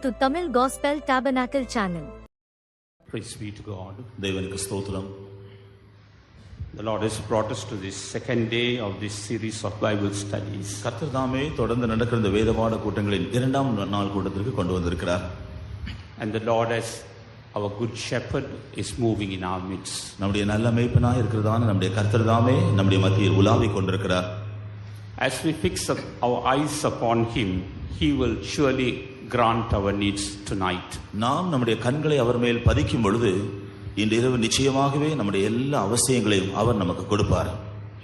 to Tamil Gospel Tabernacle channel. Praise be to God. தேவனுக்கு ஸ்தோத்திரம். The Lord has brought us to this second day of this series of Bible studies. கர்த்தர் தாமே தொடர்ந்து நடக்கிற இந்த வேதபாட கூட்டங்களின் இரண்டாம் நாள் கூட்டத்திற்கு கொண்டு வந்திருக்கிறார். And the Lord as our good shepherd is moving in our midst. நம்முடைய நல்ல மேய்ப்பனாய் இருக்கிறதான நம்முடைய கர்த்தர் தாமே நம்முடைய மத்தியில் உலாவிக் கொண்டிருக்கிறார். As we fix up our eyes upon him, he will surely grant our needs tonight. நாம் நம்முடைய கண்களை அவர் மேல் பதிக்கும் பொழுது இன்று இரவு நிச்சயமாகவே நம்முடைய எல்லா அவசியங்களையும் அவர் நமக்கு கொடுப்பார்.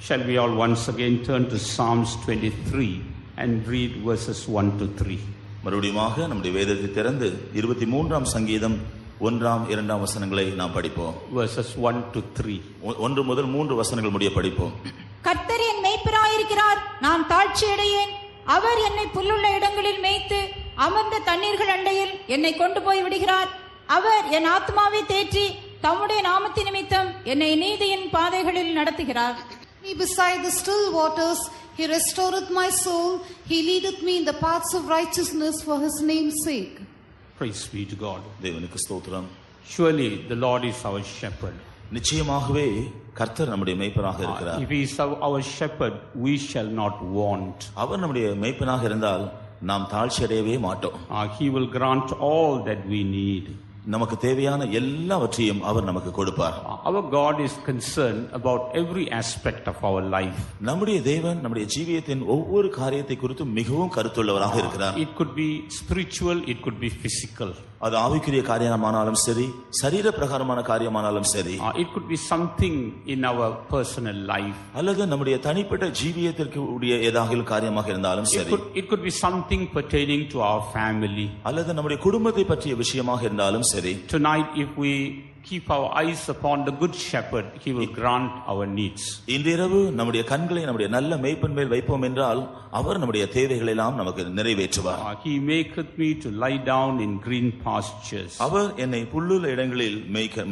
Shall we all once again turn to Psalms 23 and read verses 1 to 3? மறுபடியுமாக நம்முடைய வேதத்தை திறந்து 23ஆம் சங்கீதம் 1ஆம் 2ஆம் வசனங்களை நாம் படிப்போம். Verses 1 to 3. 1 முதல் 3 வசனங்கள் முடிய படிப்போம். கர்த்தர் என் மேய்ப்பராயிருக்கிறார், நான் தாழ்ச்சி அடையேன். அவர் என்னை புல்லுள்ள இடங்களில் மேய்த்து அமர்ந்த தண்ணீர்கள் அண்டையில் என்னை கொண்டு போய் விடுகிறார். அவர் என் ஆத்மாவை தேற்றி தம்முடைய நாமத்தின் நிமித்தம் என்னை நீதியின் பாதைகளில் நடத்துகிறார். He beside the still waters, he restoreth my soul. He leadeth me in the paths of righteousness for his name's sake. Praise be to God. தேவனுக்கு ஸ்தோத்திரம். Surely the Lord is our shepherd. நிச்சயமாகவே கர்த்தர் நம்முடைய மேய்ப்பனாக இருக்கிறார். If he is our shepherd, we shall not want. அவர் நம்முடைய மேய்ப்பனாக இருந்தால் நாம் தாழ்ச்சி அடையவே மாட்டோம். He will grant all that we need. நமக்கு தேவையான எல்லாவற்றையும் அவர் நமக்கு கொடுப்பார். Our God is concerned about every aspect of our life. நம்முடைய தேவன் நம்முடைய ஜீவியத்தின் ஒவ்வொரு காரியத்தை குறித்து மிகவும் கருத்துள்ளவராக இருக்கிறார். It could be spiritual, it could be physical. அது ஆவிக்குரிய காரியமானாலும் சரி, சரீர பிரகாரமான காரியமானாலும் சரி. It could be something in our personal life. அல்லது நம்முடைய தனிப்பட்ட ஜீவியத்திற்கு உடைய ஏதாவது காரியமாக இருந்தாலும் சரி. It could be something pertaining to our family. அல்லது நம்முடைய குடும்பத்தை பற்றிய விஷயமாக இருந்தாலும் சரி. Tonight, if we keep our eyes upon the good shepherd, he will grant our needs. இன்றிரவு நம்முடைய கண்களை நம்முடைய நல்ல மேய்ப்பன் மேல் வைப்போம் என்றால் அவர் நம்முடைய தேவைகளை எல்லாம் நமக்கு நிறைவேற்றுவார். He maketh me to lie down in green pastures. அவர் என்னை புல்லுள்ள இடங்களில்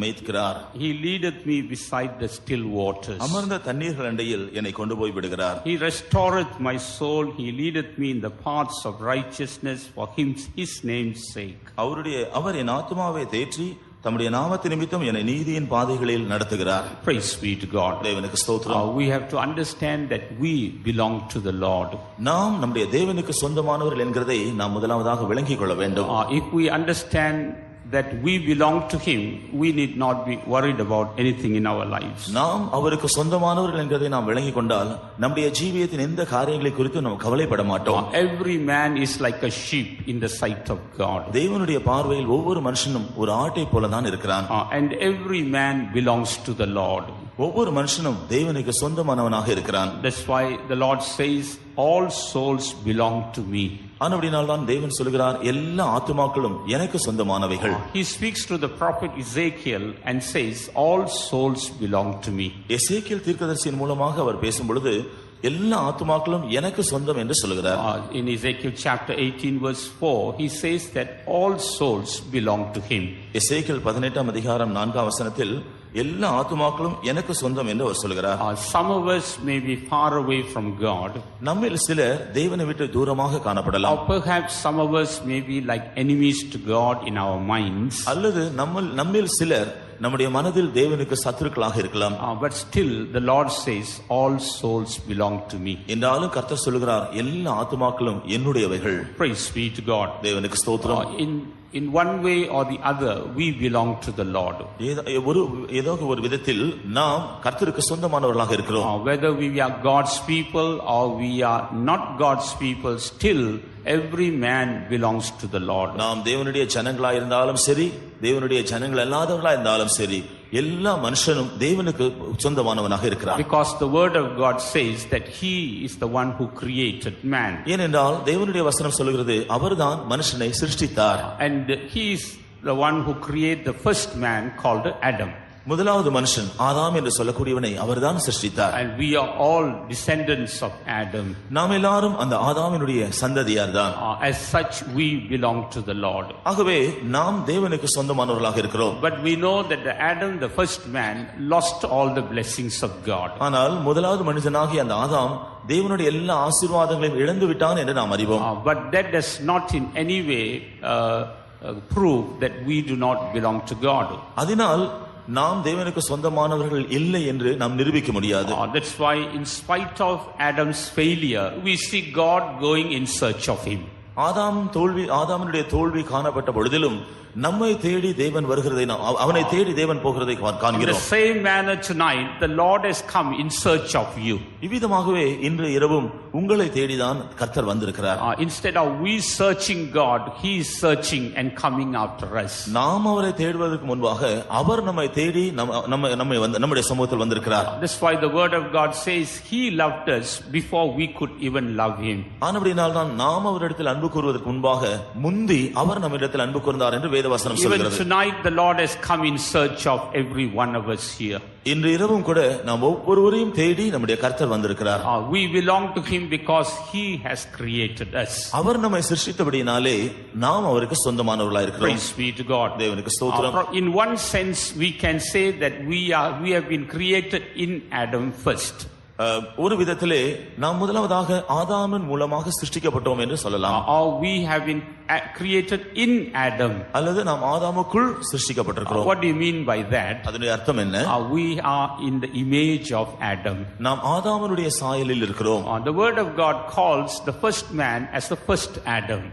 மேய்க்கிறார். He leadeth me beside the still waters. அமர்ந்த தண்ணீர்கள் அண்டையில் என்னை கொண்டு போய் விடுகிறார். He restoreth my soul. He leadeth me in the paths of righteousness for his name's sake. அவர் என் ஆத்துமாவை தேற்றி தம்முடைய நாமத்தின் நிமித்தம் என்னை நீதியின் பாதைகளில் நடத்துகிறார். Praise be to God. தேவனுக்கு ஸ்தோத்திரம். We have to understand that we belong to the Lord. நாம் நம்முடைய தேவனுக்கு சொந்தமானவர்கள் என்கிறதை நாம் முதலாவதாக விளங்கிக் கொள்ள வேண்டும். If we understand that we belong to him, we need not be worried about anything in our lives. நாம் அவருக்கு சொந்தமானவர்கள் என்கிறதை நாம் விளங்கிக் கொண்டால் நம்முடைய ஜீவியத்தின் எந்த காரியங்களை குறித்து நாம் கவலைப்பட மாட்டோம். Every man is like a sheep in the sight of God. தேவனுடைய பார்வையில் ஒவ்வொரு மனுஷனும் ஒரு ஆட்டை போல தான் இருக்கிறான். And every man belongs to the Lord. ஒவ்வொரு மனுஷனும் தேவனுக்கு சொந்தமானவனாக இருக்கிறான். That's why the Lord says all souls belong to me. ஆனபடியால் தான் தேவன் சொல்கிறார் எல்லா ஆத்துமாக்களும் எனக்கு சொந்தமானவைகள். He speaks to the prophet Ezekiel and says all souls belong to me. எசேக்கியேல் தீர்க்கதரிசியின் மூலமாக அவர் பேசும் பொழுது எல்லா ஆத்துமாக்களும் எனக்கு சொந்தம் என்று சொல்கிறார். In Ezekiel chapter 18 verse 4 he says that all souls belong to him. எசேக்கியேல் 18ஆம் அதிகாரம் 4ஆம் வசனத்தில் எல்லா ஆத்துமாக்களும் எனக்கு சொந்தம் என்று அவர் சொல்கிறார். Some of us may be far away from God. நம்மில் சிலர் தேவனை விட்டு தூரமாக காணப்படலாம். Or perhaps some of us may be like enemies to God in our minds. அல்லது நம்மில் சிலர் நம்முடைய மனதில் தேவனுக்கு சத்துருக்களாக இருக்கலாம். But still the Lord says all souls belong to me. என்றாலும் கர்த்தர் சொல்கிறார் எல்லா ஆத்துமாக்களும் என்னுடையவைகள். Praise be to God. தேவனுக்கு ஸ்தோத்திரம். In one way or the other we belong to the Lord. ஏதோ ஒரு விதத்தில் நாம் கர்த்தருக்கு சொந்தமானவர்களாக இருக்கிறோம். Whether we are God's people or we are not God's people, still every man belongs to the Lord. நாம் தேவனுடைய ஜனங்களா இருந்தாலும் சரி, தேவனுடைய ஜனங்கள் அல்லாதவர்களா இருந்தாலும் சரி, எல்லா மனுஷனும் தேவனுக்கு சொந்தமானவனாக இருக்கிறார். Because the word of God says that he is the one who created man. ஏனென்றால் தேவனுடைய வசனம் சொல்கிறது அவர்தான் மனுஷனை சிருஷ்டித்தார். And he is the one who created the first man called Adam. முதலாவது மனுஷன் ஆதாம் என்று சொல்லக்கூடியவனை அவர்தான் சிருஷ்டித்தார். And we are all descendants of Adam. நாம் எல்லாரும் அந்த ஆதாமினுடைய சந்ததியார் தான். As such, we belong to the Lord. ஆகவே நாம் தேவனுக்கு சொந்தமானவர்களாக இருக்கிறோம். But we know that Adam, the first man, lost all the blessings of God. ஆனால் முதலாவது மனிதனாகிய அந்த ஆதாம் தேவனுடைய எல்லா ஆசீர்வாதங்களையும் இழந்து விட்டான் என்று நாம் அறிவோம். But that does not in any way prove that we do not belong to God. அதனால் நாம் தேவனுக்கு சொந்தமானவர்கள் இல்லை என்று நாம் நிரூபிக்க முடியாது. That's why in spite of Adam's failure, we see God going in search of him. ஆதாமினுடைய தோல்வி காணப்பட்ட பொழுதிலும் நம்மை தேடி தேவன் வருகிறதை அவனை தேடி தேவன் போகிறதை காண்கிறோம். In the same manner tonight, the Lord has come in search of you. இவ்விதமாகவே இன்று இரவும் உங்களை தேடிதான் கர்த்தர் வந்திருக்கிறார். Instead of we searching God, he is searching and coming after us. நாம் அவரை தேடுவதற்கு முன்பாக அவர் நம்மை தேடி நம்முடைய சமூகத்தில் வந்திருக்கிறார். That's why the word of God says he loved us before we could even love him. ஆனபடியால் தான் நாம் அவரிடத்தில் அன்பு கூறுவதற்கு முன்பாக முந்தி அவர் நம்மிடத்தில் அன்பு கூர்ந்தார் என்று வேதவசனம் சொல்கிறது. Even tonight the Lord has come in search of every one of us here. இன்று இரவும் கூட நாம் ஒவ்வொருவரையும் தேடி நம்முடைய கர்த்தர் வந்திருக்கிறார். We belong to him because he has created us. அவர் நம்மை சிருஷ்டித்தபடியினாலே நாம் அவருக்கு சொந்தமானவர்களாய் இருக்கிறோம். Praise be to God. தேவனுக்கு ஸ்தோத்திரம். In one sense we can say that we have been created in Adam first. ஒரு விதத்திலே நாம் முதலாவதாக ஆதாமின் மூலமாக சிருஷ்டிக்கப்பட்டோம் என்று சொல்லலாம். Or we have been created in Adam. அல்லது நாம் ஆதாமுக்குள் சிருஷ்டிக்கப்பட்டிருக்கிறோம். What do you mean by that? அதனுடைய அர்த்தம் என்ன? We are in the image of Adam. நாம் ஆதாமினுடைய சாயலில் இருக்கிறோம். The word of God calls the first man as the first Adam.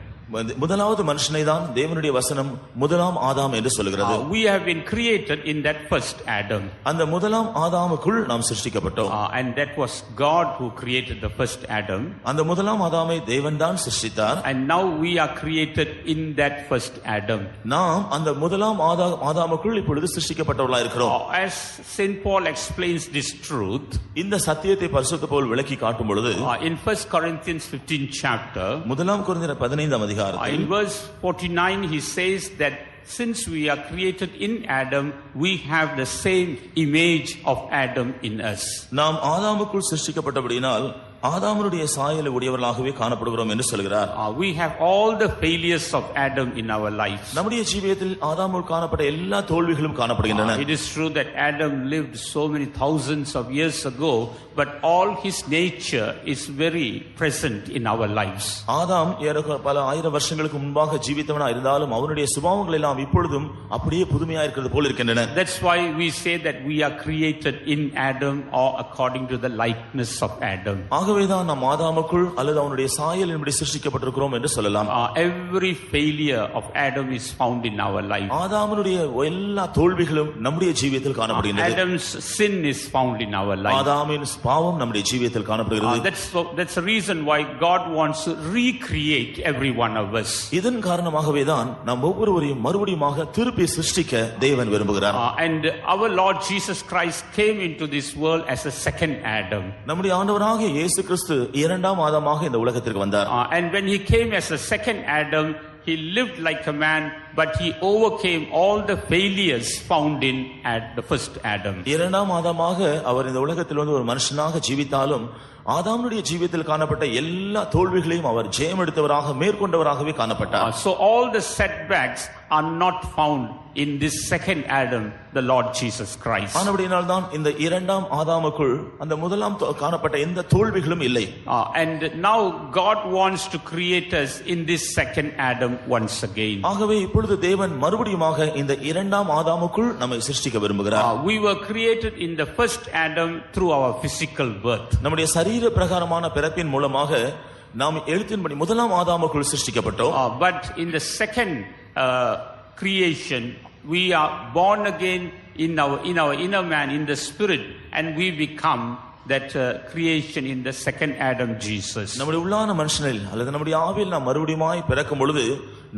முதலாவது மனுஷனை தான் தேவனுடைய வசனம் முதலாம் ஆதாம் என்று சொல்கிறது. We have been created in that first Adam. அந்த முதலாம் ஆதாமுக்குள் நாம் சிருஷ்டிக்கப்பட்டோம். And that was God who created the first Adam. அந்த முதலாம் ஆதாமை தேவன் தான் சிருஷ்டித்தார். And now we are created in that first Adam. நாம் அந்த முதலாம் ஆதாமுக்குள் இப்பொழுது சிருஷ்டிக்கப்பட்டவர்களாய் இருக்கிறோம். As Saint Paul explains this truth, இந்த சத்தியத்தை பரிசுத்த பவுல் விளக்கி காட்டும் பொழுது in 1 Corinthians 15 chapter, முதலாம் கொரிந்தியர் 15 in verse 49 he says that since we are created in Adam, we have the same image of Adam in us. நாம் ஆதாமுக்குள் சிருஷ்டிக்கப்பட்டபடியினால் ஆதாமுடைய சாயலை உடையவர்களாகவே காணப்படுகிறோம் என்று சொல்கிறார். We have all the failures of Adam in our lives. நம்முடைய ஜீவியத்தில் ஆதாமுக்குள் காணப்பட்ட எல்லா தோல்விகளும் காணப்படுகின்றன. It is true that Adam lived so many thousands of years ago, but all his nature is very present in our lives. ஆதாம் பல ஆயிரம் வருஷங்களுக்கு முன்பாக ஜீவித்தவனா இருந்தாலும் அவனுடைய சுபாவங்கள் எல்லாம் இப்பொழுதும் அப்படியே புதுமையா இருக்கிறது போல இருக்கின்றன. That's why we say that we are created in Adam or according to the likeness of Adam. ஆகவேதான் நாம் ஆதாமுக்குள் அல்லது அவனுடைய சாயலின்படி சிருஷ்டிக்கப்பட்டிருக்கிறோம் என்று சொல்லலாம். Every failure of Adam is found in our life. ஆதாமுடைய எல்லா தோல்விகளும் நம்முடைய ஜீவியத்தில் காணப்படுகின்றன. Adam's sin is found in our life. ஆதாமின் பாவம் நம்முடைய ஜீவியத்தில் காணப்படுகிறது. That's the reason why God wants to recreate every one of us. இதன் காரணமாகவே தான் நாம் ஒவ்வொருவரையும் மறுபடியுமாக திருப்பி சிருஷ்டிக்க தேவன் விரும்புகிறார். And our Lord Jesus Christ came into this world as a second Adam. நம்முடைய ஆண்டவராகிய இயேசு கிறிஸ்து இரண்டாம் ஆதாமாக இந்த உலகத்திற்கு வந்தார். And when he came as a second Adam, he lived like a man, but he overcame all the failures found in the first Adam. இரண்டாம் ஆதாமாக அவர் இந்த உலகத்தில் வந்து ஒரு மனுஷனாக ஜீவித்தாலும் ஆதாமுடைய ஜீவியத்தில் காணப்பட்ட எல்லா தோல்விகளையும் அவர் ஜெயம் எடுத்தவராக மேற்கொண்டவராகவே காணப்பட்டார். So all the setbacks are not found in this second Adam, the Lord Jesus Christ. ஆனபடியால் தான் இந்த இரண்டாம் ஆதாமுக்குள் அந்த முதலாம் காணப்பட்ட எந்த தோல்விகளும் இல்லை. And now God wants to create us in this second Adam once again. ஆகவே இப்பொழுது தேவன் மறுபடியுமாக இந்த இரண்டாம் ஆதாமுக்குள் நம்மை சிருஷ்டிக்க விரும்புகிறார். We were created in the first Adam through our physical birth. நம்முடைய சரீர பிரகாரமான பிறப்பின் மூலமாக நாம் எழுத்தின்படி முதலாம் ஆதாமுக்குள் சிருஷ்டிக்கப்பட்டோம். But in the second creation we are born again in our inner man, in the spirit, and we become that creation in the second Adam, Jesus. நம்முடைய உள்ளான மனுஷனில் அல்லது நம்முடைய ஆவியில் நாம் மறுபடியுமாய் பிறக்கும் பொழுது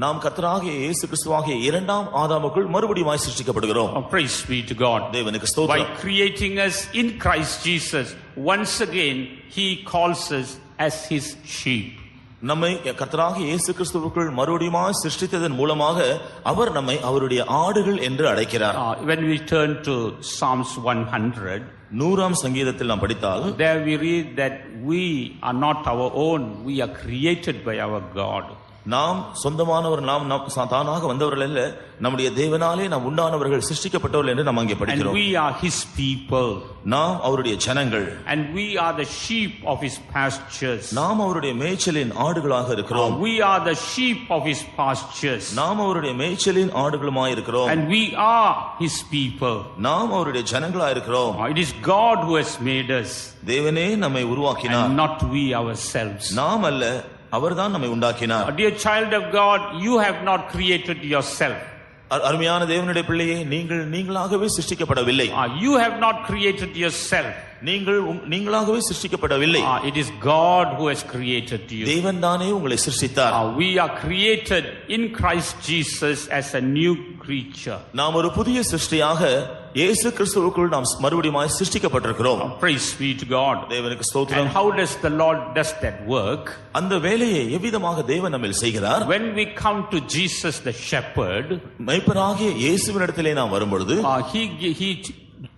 நாம் கர்த்தராகிய இயேசு கிறிஸ்துவாகிய இரண்டாம் ஆதாமுக்குள் மறுபடியுமாய் சிருஷ்டிக்கப்படுகிறோம். Praise be to God. தேவனுக்கு ஸ்தோத்திரம். By creating us in Christ Jesus, once again he calls us as his sheep. நம்மை கர்த்தராகிய இயேசு கிறிஸ்துவுக்குள் மறுபடியும் சிருஷ்டித்ததன் மூலமாக அவர் நம்மை அவருடைய ஆடுகள் என்று அழைக்கிறார். When we turn to Psalms 100, 100ஆம் சங்கீதத்தில் நாம் படித்தால் there we read that we are not our own, we are created by our God. நாம் சொந்தமானவர், நாம் தானாக வந்தவர்கள் அல்ல, நம்முடைய தேவனாலே நாம் உண்டானவர்கள், சிருஷ்டிக்கப்பட்டவர்கள் என்று நாம் அங்கே And படிக்கிறோம். we are his people. நாம் அவருடைய ஜனங்கள், And we are the sheep of his pastures. நாம் அவருடைய மேய்ச்சலின் ஆடுகளாக இருக்கிறோம். We are the sheep of his pastures. நாம் அவருடைய மேய்ச்சலின் ஆடுகளுமாய் இருக்கிறோம். And we are his people. நாம் அவருடைய ஜனங்களாய் இருக்கிறோம். It is God who has made us, தேவனே நம்மை உருவாக்கினார், and not we ourselves. நாம் அல்ல, அவர்தான் நம்மை உண்டாக்கினார். Dear child of God, you have not created yourself. அருமையான தேவனுடைய பிள்ளையே, நீங்களாகவே சிருஷ்டிக்கப்படவில்லை. You have not created yourself. நீங்களாகவே சிருஷ்டிக்கப்படவில்லை. It is God who has created you. தேவன் தானே உங்களை சிருஷ்டித்தார். We are created in Christ Jesus as a new creature. நாம் ஒரு புதிய சிருஷ்டியாக இயேசு கிறிஸ்துவுக்குள் நாம் மறுபடியும் சிருஷ்டிக்கப்பட்டிருக்கிறோம். Praise be to God. தேவனுக்கு ஸ்தோத்திரம். And how does the Lord does that work? அந்த வேலையை எவ்விதமாக தேவன் நம்மில் செய்கிறார்? When we come to Jesus the shepherd, மேய்ப்பராகிய இயேசுவினிடத்திலே நாம் வரும்பொழுது he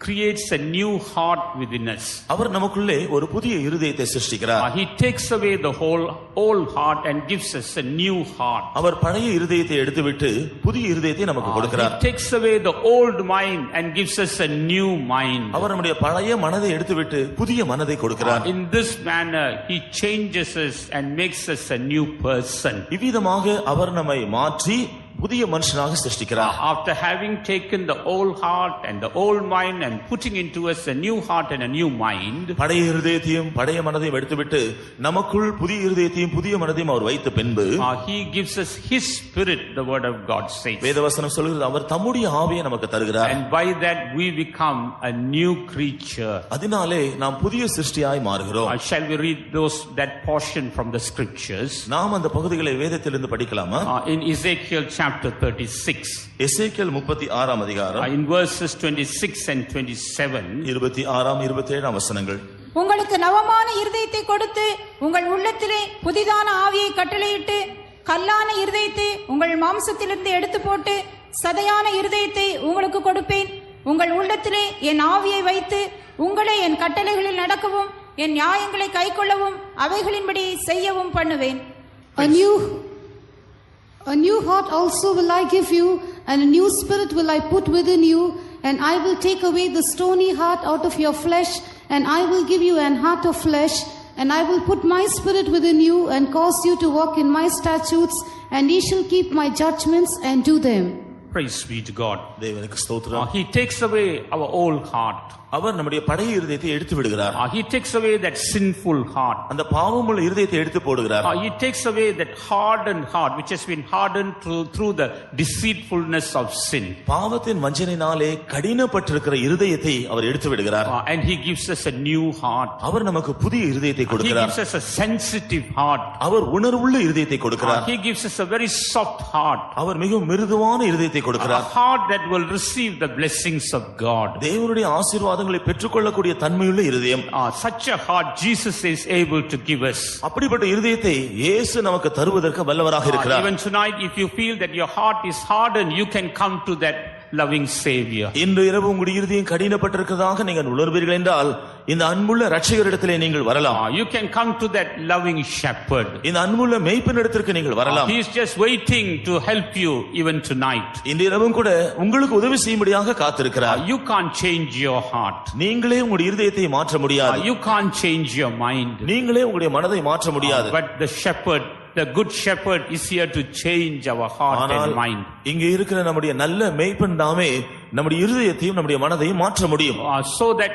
creates a new heart within us. அவர் நமக்குள்ளே ஒரு புதிய இருதயத்தை சிருஷ்டிக்கிறார். He takes away the whole old heart and gives us a new heart. அவர் பழைய இருதயத்தை எடுத்துவிட்டு புதிய இருதயத்தை நமக்கு கொடுக்கிறார். He takes away the old mind and gives us a new mind. அவர் நம்முடைய பழைய மனதை எடுத்துவிட்டு புதிய மனதை கொடுக்கிறார். In this manner he changes us and makes us a new person. இவ்விதமாக அவர் நம்மை மாற்றி புதிய மனுஷனாக சிருஷ்டிக்கிறார். After having taken the old heart and the old mind and putting into us a new heart and a new mind, பழைய இருதயத்தையும் பழைய மனதையும் எடுத்துவிட்டு நமக்குள் புதிய இருதயத்தையும் புதிய மனதையும் அவர் வைத்த பின்பு he gives us his spirit, the word of God says. வேதவசனம் சொல்கிறது, அவர் தம்முடைய ஆவியை நமக்கு தருகிறார். And by that we become a new creature. அதனாலே நாம் புதிய சிருஷ்டியாய் மாறுகிறோம். Shall we read that portion from the scriptures? நாம் அந்த பகுதிகளை வேதத்திலிருந்து படிக்கலாமா? In Ezekiel chapter 36, எசேக்கியேல் 36ஆம் அதிகாரம் in verses 26 and 27, 26ஆம் 27ஆம் வசனங்கள். உங்களுக்கு நவமான இருதயத்தை கொடுத்து உங்கள் உள்ளத்திலே புதிதான ஆவியை கட்டளையிட்டு கல்லான இருதயத்தை உங்கள் மாம்சத்திலிருந்து எடுத்து போட்டு சதையான இருதயத்தை உங்களுக்கு கொடுப்பேன். உங்கள் உள்ளத்திலே என் ஆவியை வைத்து உங்களை என் கட்டளைகளில் நடக்கவும் என் நியாயங்களை கைக்கொள்ளவும் அவைகளின்படி செய்யவும் பண்ணுவேன். A new heart also will I give you, and a new spirit will I put within you, and I will take away the stony heart out of your flesh, and I will give you an heart of flesh, and I will put my spirit within you, and cause you to walk in my statutes, and ye shall keep my judgments and do them. Praise be to God. தேவனுக்கு ஸ்தோத்திரம். He takes away our old heart. அவர் நம்முடைய பழைய இருதயத்தை எடுத்து விடுகிறார். He takes away that sinful heart. அந்த பாவமுள்ள இருதயத்தை எடுத்து போடுகிறார். He takes away that hardened heart which has been hardened through the deceitfulness of sin. பாவத்தின் வஞ்சனையினாலே கடினப்பட்டிருக்கிற இருதயத்தை அவர் எடுத்து விடுகிறார். And he gives us a new heart. அவர் நமக்கு புதிய இருதயத்தை கொடுக்கிறார். He gives us a sensitive heart. அவர் உணர்வுள்ள இருதயத்தை கொடுக்கிறார். He gives us a very soft heart. அவர் மிகவும் மிருதுவான இருதயத்தை கொடுக்கிறார். A heart that will receive the blessings of God. தேவனுடைய ஆசீர்வாதங்களை பெற்றுக்கொள்ளக்கூடிய தன்மையுள்ள இருதயம். Such a heart Jesus is able to give us. அப்படிப்பட்ட இருதயத்தை இயேசு நமக்கு தருவதற்கு வல்லவராக இருக்கிறார். Even tonight if you feel that your heart is hardened, you can come to that loving savior. இன்று இரவு உங்களுடைய இருதயம் கடினப்பட்டிருக்கிறதாக நீங்கள் உணர்வீர்கள் என்றால் இந்த அன்புள்ள இரட்சகரிடத்திலே நீங்கள் வரலாம். You can come to that loving shepherd. இந்த அன்புள்ள மேய்ப்பனிடத்திற்கு நீங்கள் வரலாம். He is just waiting to help you even tonight. இந்த இரவும் கூட உங்களுக்கு உதவி செய்யும்படியாக காத்திருக்கிறார். You can't change your heart. நீங்களே உங்களுடைய இருதயத்தை மாற்ற முடியாது. You can't change your mind. நீங்களே உங்களுடைய மனதை மாற்ற முடியாது. But the shepherd, the good shepherd is here to change our heart and mind. இங்கே இருக்கிற நம்முடைய நல்ல மேய்ப்பன் தாமே நம்முடைய இருதயத்தையும் நம்முடைய மனதையும் மாற்ற முடியும். So that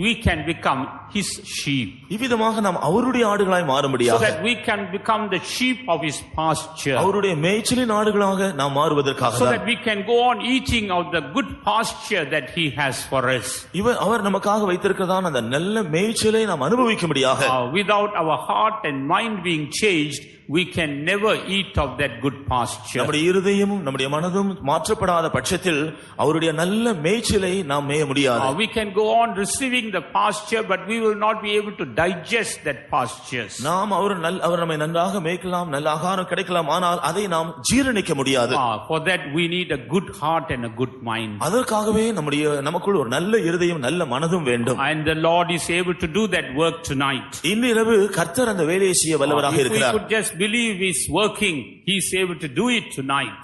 we can become his sheep. இவ்விதமாக நாம் அவருடைய ஆடுகளாய் மாறும்படியாக. So that we can become the sheep of his pasture. அவருடைய மேய்ச்சலின் ஆடுகளாக நாம் மாறுவதற்காக. So that we can go on eating of the good pasture that he has for us. அவர் நமக்காக வைத்திருக்கிறதான அந்த நல்ல மேய்ச்சலை நாம் அனுபவிக்கும்படியாக. Without our heart and mind being changed, we can never eat of that good pasture. நம்முடைய இருதயமும் நம்முடைய மனதும் மாற்றப்படாத பட்சத்தில் அவருடைய நல்ல மேய்ச்சலை நாம் மேய முடியாது. We can go on receiving the pasture, but we will not be able to digest that pastures. நாம் அவர் நம்மை நன்றாக மேய்க்கலாம், நல்ல ஆகாரம் கிடைக்கலாம், ஆனால் அதை நாம் ஜீரணிக்க முடியாது. For that we need a good heart and a good mind. அதற்காகவே நமக்குள் ஒரு நல்ல இருதயம் நல்ல மனதும் வேண்டும். And the Lord is able to do that work tonight. இன்று இரவு கர்த்தர் அந்த வேலையை செய்ய வல்லவராக If we இருக்கிறார். could just believe He's working, He is able to do it tonight.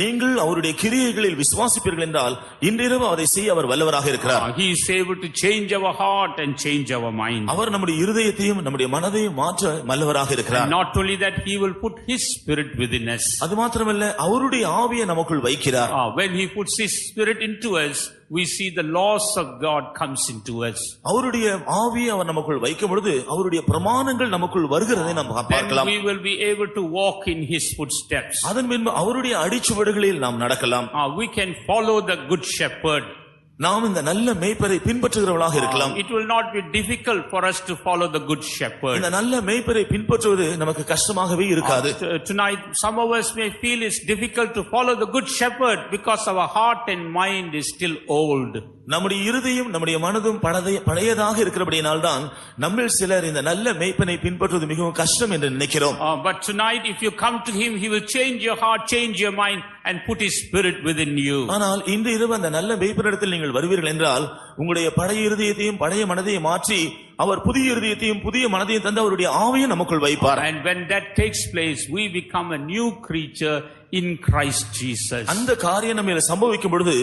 நீங்கள் அவருடைய கிரியைகளில் விசுவாசிப்பீர்கள் என்றால் இன்றிரவு அதை செய்ய அவர் வல்லவராக இருக்கிறார். He is able to change our heart and change our mind. அவர் நம்முடைய இருதயத்தையும் நம்முடைய மனதையும் மாற்ற வல்லவராக இருக்கிறார். And not only that, He will put His Spirit within us. அது மாத்திரமல்ல, அவருடைய ஆவியை நமக்குள் வைக்கிறார். When He puts His Spirit into us, we see the laws of God comes into us. அவருடைய ஆவியை அவர் நமக்குள் வைக்கும் பொழுது அவருடைய பிரமாணங்கள் நமக்குள் வருகிறதை நாம் பார்க்கலாம். Then we will be able to walk in His footsteps. அதன் பின்பு அவருடைய அடிச்சுவடுகளில் நாம் நடக்கலாம். We can follow the good shepherd. நாம் இந்த நல்ல மேய்ப்பரை பின்பற்றுகிறவர்களாக இருக்கலாம். It will not be difficult for us to follow the good shepherd. இந்த நல்ல மேய்ப்பரை பின்பற்றுவது நமக்கு கஷ்டமாகவே இருக்காது. Tonight some of us may feel it's difficult to follow the good shepherd because our heart and mind is still old. நம்முடைய இருதயம் நம்முடைய மனதும் பழையதாக இருக்கிறபடியால் தான் நம்மில் சிலர் இந்த நல்ல மேய்ப்பனை பின்பற்றுவது மிகவும் கஷ்டம் என்று நினைக்கிறோம். But tonight if you come to him, he will change your heart, change your mind and put his spirit within you. ஆனால் இன்று இரவு அந்த நல்ல மேய்ப்பனிடத்தில் நீங்கள் வருவீர்கள் என்றால் உங்களுடைய பழைய இருதயத்தையும் பழைய மனதையும் மாற்றி அவர் புதிய இருதயத்தையும் புதிய மனதையும் தந்து அவருடைய ஆவியை நமக்குள் வைப்பார். And when that takes place, we become a new creature in Christ Jesus. அந்த காரியம் நம்மில் சம்பவிக்கும் பொழுது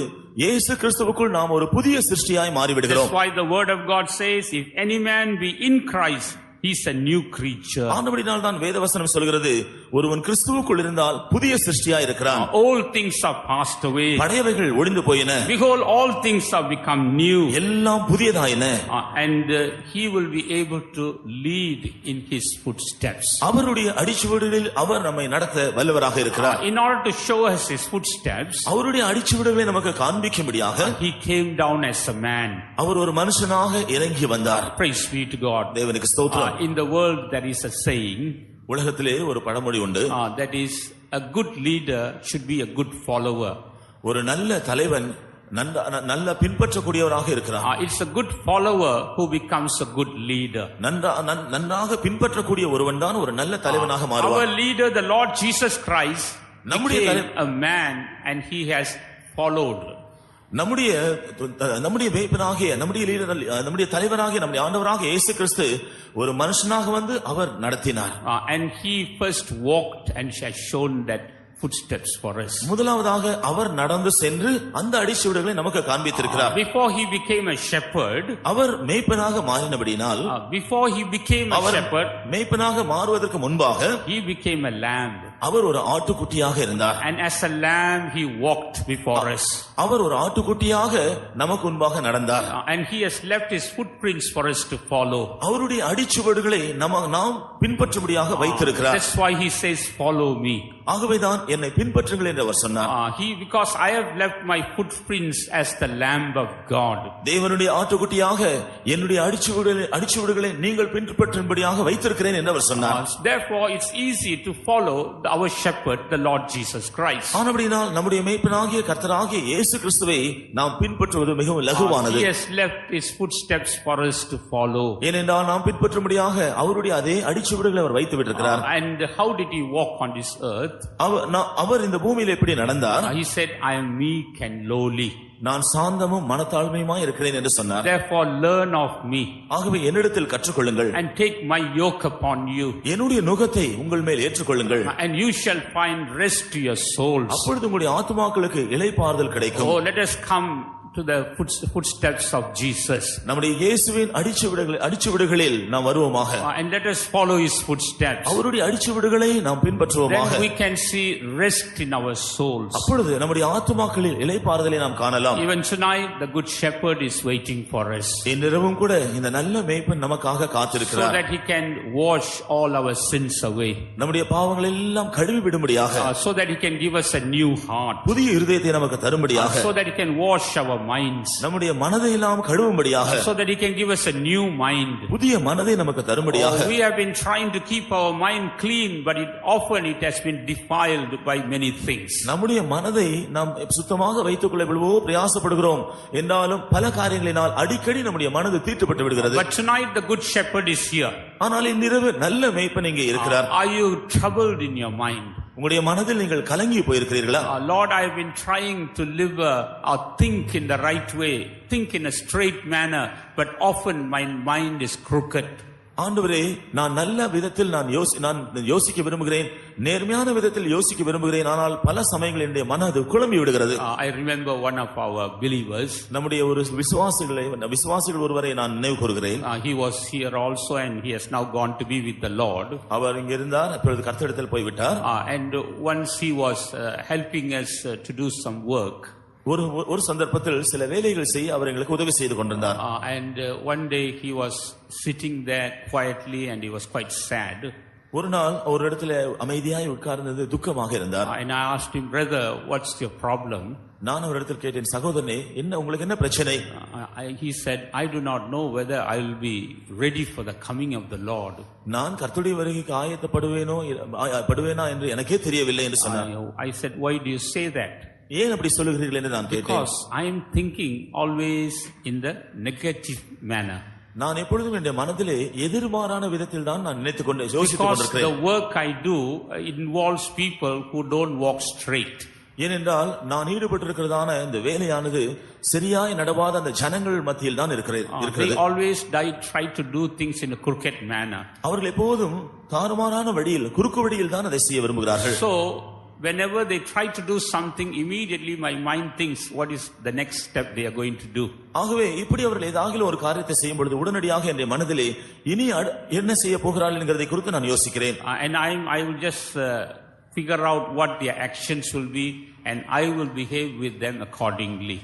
இயேசு கிறிஸ்துவுக்குள் நாம் ஒரு புதிய சிருஷ்டியாய் மாறிவிடுகிறோம். That's why the word of God says, if any man be in Christ, he's a new creature. ஆனபடியால் தான் வேதவசனம் சொல்கிறது, ஒருவன் கிறிஸ்துவுக்குள் இருந்தால் புதிய சிருஷ்டியாய் இருக்கிறான். All things are passed away. பழையவைகள் ஒழிந்து போயின. Behold, all things have become new. எல்லாம் புதியதாயின. And he will be able to lead in his footsteps. அவருடைய அடிச்சுவடுகளில் அவர் நம்மை நடத்த வல்லவராக இருக்கிறார். In order to show us his footsteps, அவருடைய அடிச்சுவடுகளை நமக்கு காண்பிக்கும்படியாக he came down as a man. அவர் ஒரு மனுஷனாக இறங்கி வந்தார். Praise be to God. தேவனுக்கு ஸ்தோத்திரம். In the world there is a saying, உலகத்திலே ஒரு பழமொழி உண்டு, that is, a good leader should be a good follower. ஒரு நல்ல தலைவன் நல்ல பின்பற்றக்கூடியவராக இருக்கிறார். It's a good follower who becomes a good leader. நன்றாக பின்பற்றக்கூடிய ஒருவன் தான் ஒரு நல்ல தலைவனாக மாறுவார். Our leader, the Lord Jesus Christ, became a man and he has followed. நம்முடைய மேய்ப்பனாகிய நம்முடைய தலைவராகிய நம்முடைய ஆண்டவராகிய இயேசு கிறிஸ்து ஒரு மனுஷனாக வந்து அவர் நடத்தினார். And he first walked and has shown that footsteps for us. முதலாவதாக அவர் நடந்து சென்று அந்த அடிச்சுவடுகளை நமக்கு காண்பித்திருக்கிறார். Before he became a shepherd, our மேய்ப்பனாக மாறினபடியால், before he became a shepherd, மேய்ப்பனாக மாறுவதற்கு முன்பாக he became a lamb. அவர் ஒரு ஆட்டுக்குட்டியாக இருந்தார். And as a lamb he walked before us. அவர் ஒரு ஆட்டுக்குட்டியாக நமக்கு முன்பாக நடந்தார். And he has left his footprints for us to follow. அவருடைய அடிச்சுவடுகளை நாம் பின்பற்றும்படியாக வைத்திருக்கிறார். That's why he says, follow me. ஆகவேதான் என்னை பின்பற்றுங்கள் என்று அவர் சொன்னார். Because I have left my footprints as the lamb of God. தேவனுடைய ஆட்டுக்குட்டியாக என்னுடைய அடிச்சுவடுகளை நீங்கள் பின்பற்றும்படியாக வைத்திருக்கிறேன் என்று அவர் சொன்னார். Therefore it's easy to follow our shepherd, the Lord Jesus Christ. ஆனபடியால் நம்முடைய மேய்ப்பனாகிய கர்த்தராகிய இயேசு கிறிஸ்துவை நாம் பின்பற்றுவது மிகவும் லகுவானது. He has left his footsteps for us to follow. ஏனென்றால் நாம் பின்பற்றும்படியாக அவருடைய அதே அடிச்சுவடுகளை அவர் வைத்து விட்டிருக்கிறார். And how did he walk on this earth? அவர் இந்த பூமியில் எப்படி நடந்தார்? He said, I am meek and lowly. நான் சாந்தமும் மனத்தாழ்மையுமாய் இருக்கிறேன் என்று சொன்னார். Therefore learn of me. ஆகவே என்னிடத்தில் கற்றுக்கொள்ளுங்கள். And take my yoke upon you. என்னுடைய நுகத்தை உங்கள் மேல் ஏற்றுக்கொள்ளுங்கள். And you shall find rest to your souls. அப்பொழுது உங்களுடைய ஆத்துமாக்களுக்கு இளைப்பாறுதல் கிடைக்கும். Oh, let us come to the footsteps of Jesus. நம்முடைய இயேசுவின் அடிச்சுவடுகளில் நாம் வருவோமாக. And let us follow his footsteps. அவருடைய அடிச்சுவடுகளை நாம் பின்பற்றுவோமாக. Then we can see rest in our souls. அப்பொழுது நம்முடைய ஆத்துமாக்களில் இளைப்பாறுதலை நாம் காணலாம். Even tonight the good shepherd is waiting for us. இன்றிரவும் கூட இந்த நல்ல மேய்ப்பன் நமக்காக காத்திருக்கிறார். So that he can wash all our sins away. நம்முடைய பாவங்களை எல்லாம் கழுவி விடும்படியாக. So that he can give us a new heart. புதிய இருதயத்தை நமக்கு தரும்படியாக. So that he can wash our minds நம்முடைய மனதை எல்லாம் கழுவும்படியாக so that he can give us a new mind. புதிய மனதை நமக்கு தரும்படியாக We have been trying to keep our mind clean, but often it has been defiled by many things. நம்முடைய மனதை நாம் சுத்தமாக வைத்துக் கொள்ள எவ்வளவோ பிரயாசப்படுகிறோம் என்றாலும் பல காரியங்களினால் அடிக்கடி நம்முடைய மனது தீட்டுப்பட்டு விடுகிறது. But tonight the good shepherd is here. ஆனால் இன்றிரவு நல்ல மேய்ப்பன் இங்கே இருக்கிறார். Are you troubled in your mind? உங்களுடைய மனதில் நீங்கள் கலங்கி போயிருக்கிறீர்களா? Lord, I have been trying to live or think in the right way, think in a straight manner, but often my mind is crooked. ஆண்டவரே, நான் நல்ல விதத்தில் நான் யோசிக்க விரும்புகிறேன், நேர்மையான விதத்தில் யோசிக்க விரும்புகிறேன், ஆனால் பல சமயங்களில் என்னுடைய மனது குழம்பி விடுகிறது. I remember one of our believers. நம்முடைய ஒரு விசுவாசிகள் ஒருவரை நான் நினைவு கூறுகிறேன். He was here also and he has now gone to be with the Lord. அவர் இங்க இருந்தார், இப்பொழுது கர்த்தரிடத்தில் போய் விட்டார். And once he was helping us to do some work. ஒரு சந்தர்ப்பத்தில் சில வேலைகள் செய்ய அவர் எங்களுக்கு உதவி செய்து கொண்டிருந்தார். And one day he was sitting there quietly and he was quite sad. ஒரு நாள் ஒரு இடத்துல அமைதியாய் உட்கார்ந்தது துக்கமாக இருந்தார். And I asked him, brother, what's your problem? நான் ஒரு இடத்தில் கேட்டேன், சகோதரனே, உங்களுக்கு என்ன பிரச்சனை? He said, I do not know whether I will be ready for the coming of the Lord. நான் கர்த்தருடைய வருகைக்கு ஆயத்தப்படுவேனா என்று எனக்கே தெரியவில்லை என்று சொன்னார். I said, why do you say that? ஏன் அப்படி சொல்லுகிறீர்கள் என்று நான் கேட்டேன். Because I am thinking always in the negative manner. நான் எப்பொழுதும் என் மனதிலே எதிர்மாறான விதத்தில் தான் நான் நினைத்துக் கொண்டு யோசித்துக் Because கொண்டிருக்கிறேன். the work I do involves people who don't walk straight. ஏனென்றால் நான் ஈடுபட்டிருக்கிறதான இந்த வேலையானது சரியாய் நடவாத அந்த ஜனங்கள் மத்தியில் தான் இருக்கிறது. They always try to do things in a crooked manner. அவர்கள் எப்போதும் தாறுமாறான வழியில், குறுக்கு வழியில் தான் அதை செய்ய விரும்புகிறார்கள். So whenever they try to do something, immediately my mind thinks what is the next step they are going to do. ஆகவே இப்படி அவர்கள் ஏதாவது ஒரு காரியத்தை செய்யும் பொழுது உடனடியாக என் மனதிலே இனி என்ன செய்ய போகிறார்கள் என்கிறதை குறித்து நான் யோசிக்கிறேன். And I will just figure out what their actions will be and I will behave with them accordingly.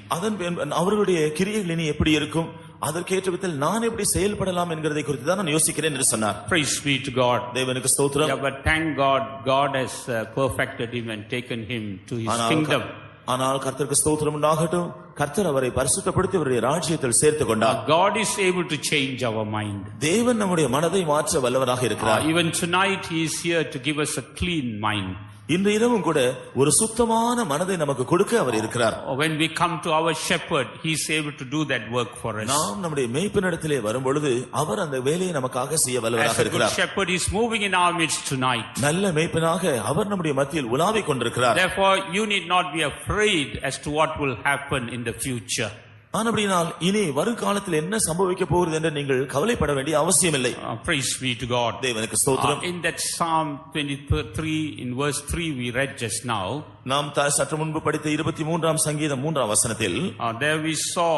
அவர்களுடைய கிரியைகள் இனி எப்படி இருக்கும், அதற்கேற்ற விதத்தில் நான் எப்படி செயல்படலாம் என்கிறதை குறித்து தான் நான் யோசிக்கிறேன் என்று சொன்னார். Praise be to God. தேவனுக்கு ஸ்தோத்திரம். Yeah, but thank God, God has perfected him and taken him to his kingdom. ஆனால் கர்த்தருக்கு ஸ்தோத்திரம் உண்டாகட்டும், கர்த்தர் அவரை பரிசுத்தப்படுத்தி அவருடைய ராஜ்யத்தில் சேர்த்துக் கொண்டார். God is able to change our mind. தேவன் நம்முடைய மனதை மாற்ற வல்லவராக இருக்கிறார். Even tonight he is here to give us a clean mind. இன்று இரவும் கூட ஒரு சுத்தமான மனதை நமக்கு கொடுக்க அவர் இருக்கிறார். When we come to our shepherd, he is able to do that work for us. நாம் நம்முடைய மேய்ப்பனிடத்திலே வரும் பொழுது அவர் அந்த வேலையை நமக்காக செய்ய வல்லவராக இருக்கிறார். As a good shepherd is moving in our midst tonight. நல்ல மேய்ப்பனாக அவர் நம்முடைய மத்தியில் உலாவிக் கொண்டிருக்கிறார். Therefore you need not be afraid as to what will happen in the future. ஆனபடியால் இனி வருங்காலத்தில் என்ன சம்பவிக்க போகிறது என்று நீங்கள் கவலைப்பட வேண்டிய அவசியமில்லை. Praise be to God. தேவனுக்கு ஸ்தோத்திரம். In that Psalm 23 in verse 3 we read just now, நாம் சற்று முன்பு படித்த 23ஆம் சங்கீதம் 3ஆம் வசனத்தில் there we saw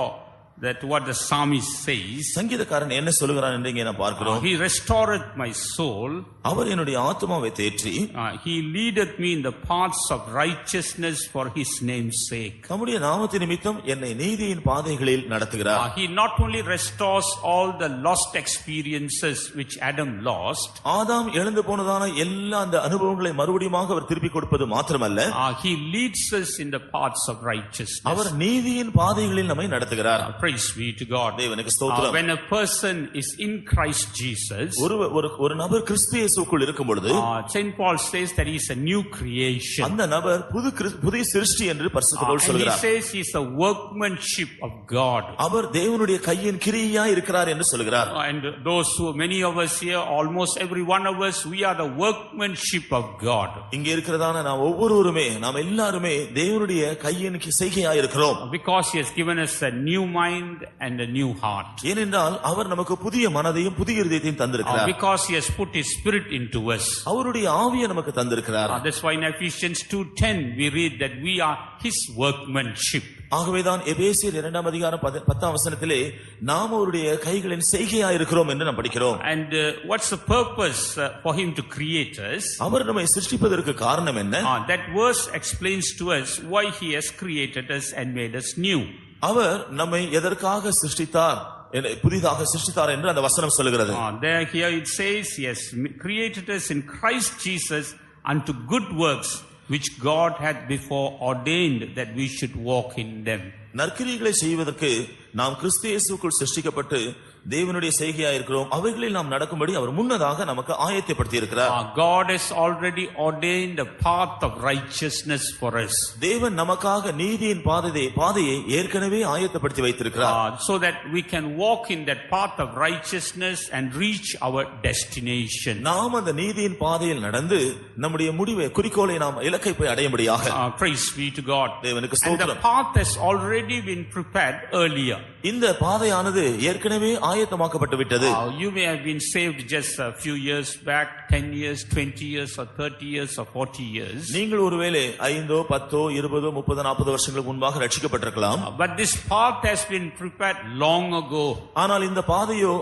that what the psalmist says. சங்கீதக்காரன் என்ன சொல்லுகிறான் என்று இங்கே நாம் பார்க்கிறோம். He restored my soul. அவர் என்னுடைய ஆத்துமாவை தேற்றி he leadeth me in the paths of righteousness for his name's sake. தம்முடைய நாமத்தின் நிமித்தம் என்னை நீதியின் பாதைகளில் நடத்துகிறார். He not only restores all the lost experiences which Adam lost. ஆதாம் இழந்து போனதான எல்லா அந்த அனுபவங்களை மறுபடியும் அவர் திருப்பி கொடுப்பது மாத்திரமல்ல, he leads us in the paths of righteousness. அவர் நீதியின் பாதைகளில் நம்மை நடத்துகிறார். Praise be to God. தேவனுக்கு ஸ்தோத்திரம். When a person is in Christ Jesus, ஒரு நபர் கிறிஸ்து இயேசுவுக்குள் இருக்கும் பொழுது Saint Paul says that he is a new creation. அந்த நபர் புதிய சிருஷ்டி என்று பரிசுத்த பவுல் சொல்கிறார். He says he is a workmanship of God. அவர் தேவனுடைய கையின் கிரியையாய் இருக்கிறார் என்று சொல்கிறார். And many of us here, almost every one of us, we are the workmanship of God. இங்கே இருக்கிறதான நாம் ஒவ்வொருவருமே, நாம் எல்லாருமே தேவனுடைய கையின் செய்கையாய் இருக்கிறோம். Because he has given us a new mind and a new heart. ஏனென்றால் அவர் நமக்கு புதிய மனதையும் புதிய இதயத்தையும் தந்திருக்கிறார். Because he has put his spirit into us. அவருடைய ஆவியை நமக்கு தந்திருக்கிறார். That's why in Ephesians 2:10 we read that we are his workmanship. ஆகவேதான் எபேசியர் 2ஆம் அதிகாரம் 10ஆம் வசனத்திலே நாம் அவருடைய கைகளின் செய்கையாய் இருக்கிறோம் என்று நாம் படிக்கிறோம். And what's the purpose for him to create us? அவர் நம்மை சிருஷ்டிப்பதற்கு காரணம் என்ன? That verse explains to us why he has created us and made us new. அவர் நம்மை எதற்காக சிருஷ்டித்தார், புதிதாக சிருஷ்டித்தார் என்று அந்த வசனம் சொல்கிறது. Here it says he has created us in Christ Jesus unto good works which God had before ordained that we should walk in them. நற்கிரியைகளை செய்வதற்கு நாம் கிறிஸ்து இயேசுவுக்குள் சிருஷ்டிக்கப்பட்டு தேவனுடைய செய்கையா இருக்கிறோம். அவைகளில் நாம் நடக்கும்படி அவர் முன்னதாக நமக்கு ஆயத்தப்படுத்தி இருக்கிறார். God has already ordained a path of righteousness for us. தேவன் நமக்காக நீதியின் பாதையை ஏற்கனவே ஆயத்தப்படுத்தி வைத்திருக்கிறார். So that we can walk in that path of righteousness and reach our destination. நாம் அந்த நீதியின் பாதையில் நடந்து நம்முடைய முடிவை குறிக்கோளை நாம் இலக்கை போய் அடையும்படியாக. Praise be to God. தேவனுக்கு And the ஸ்தோத்திரம். path has already been prepared earlier. இந்த பாதையானது ஏற்கனவே ஆயத்தமாக்கப்பட்டு விட்டது. You may have been saved just a few years back, 10 years, 20 years or 30 years or 40 years. நீங்கள் ஒருவேளை 5, 10, 20, 30, 40 வருஷங்களுக்கு முன்பாக ரட்சிக்கப்பட்டிருக்கலாம். But this path has been prepared long ago. ஆனால் இந்த பாதையோ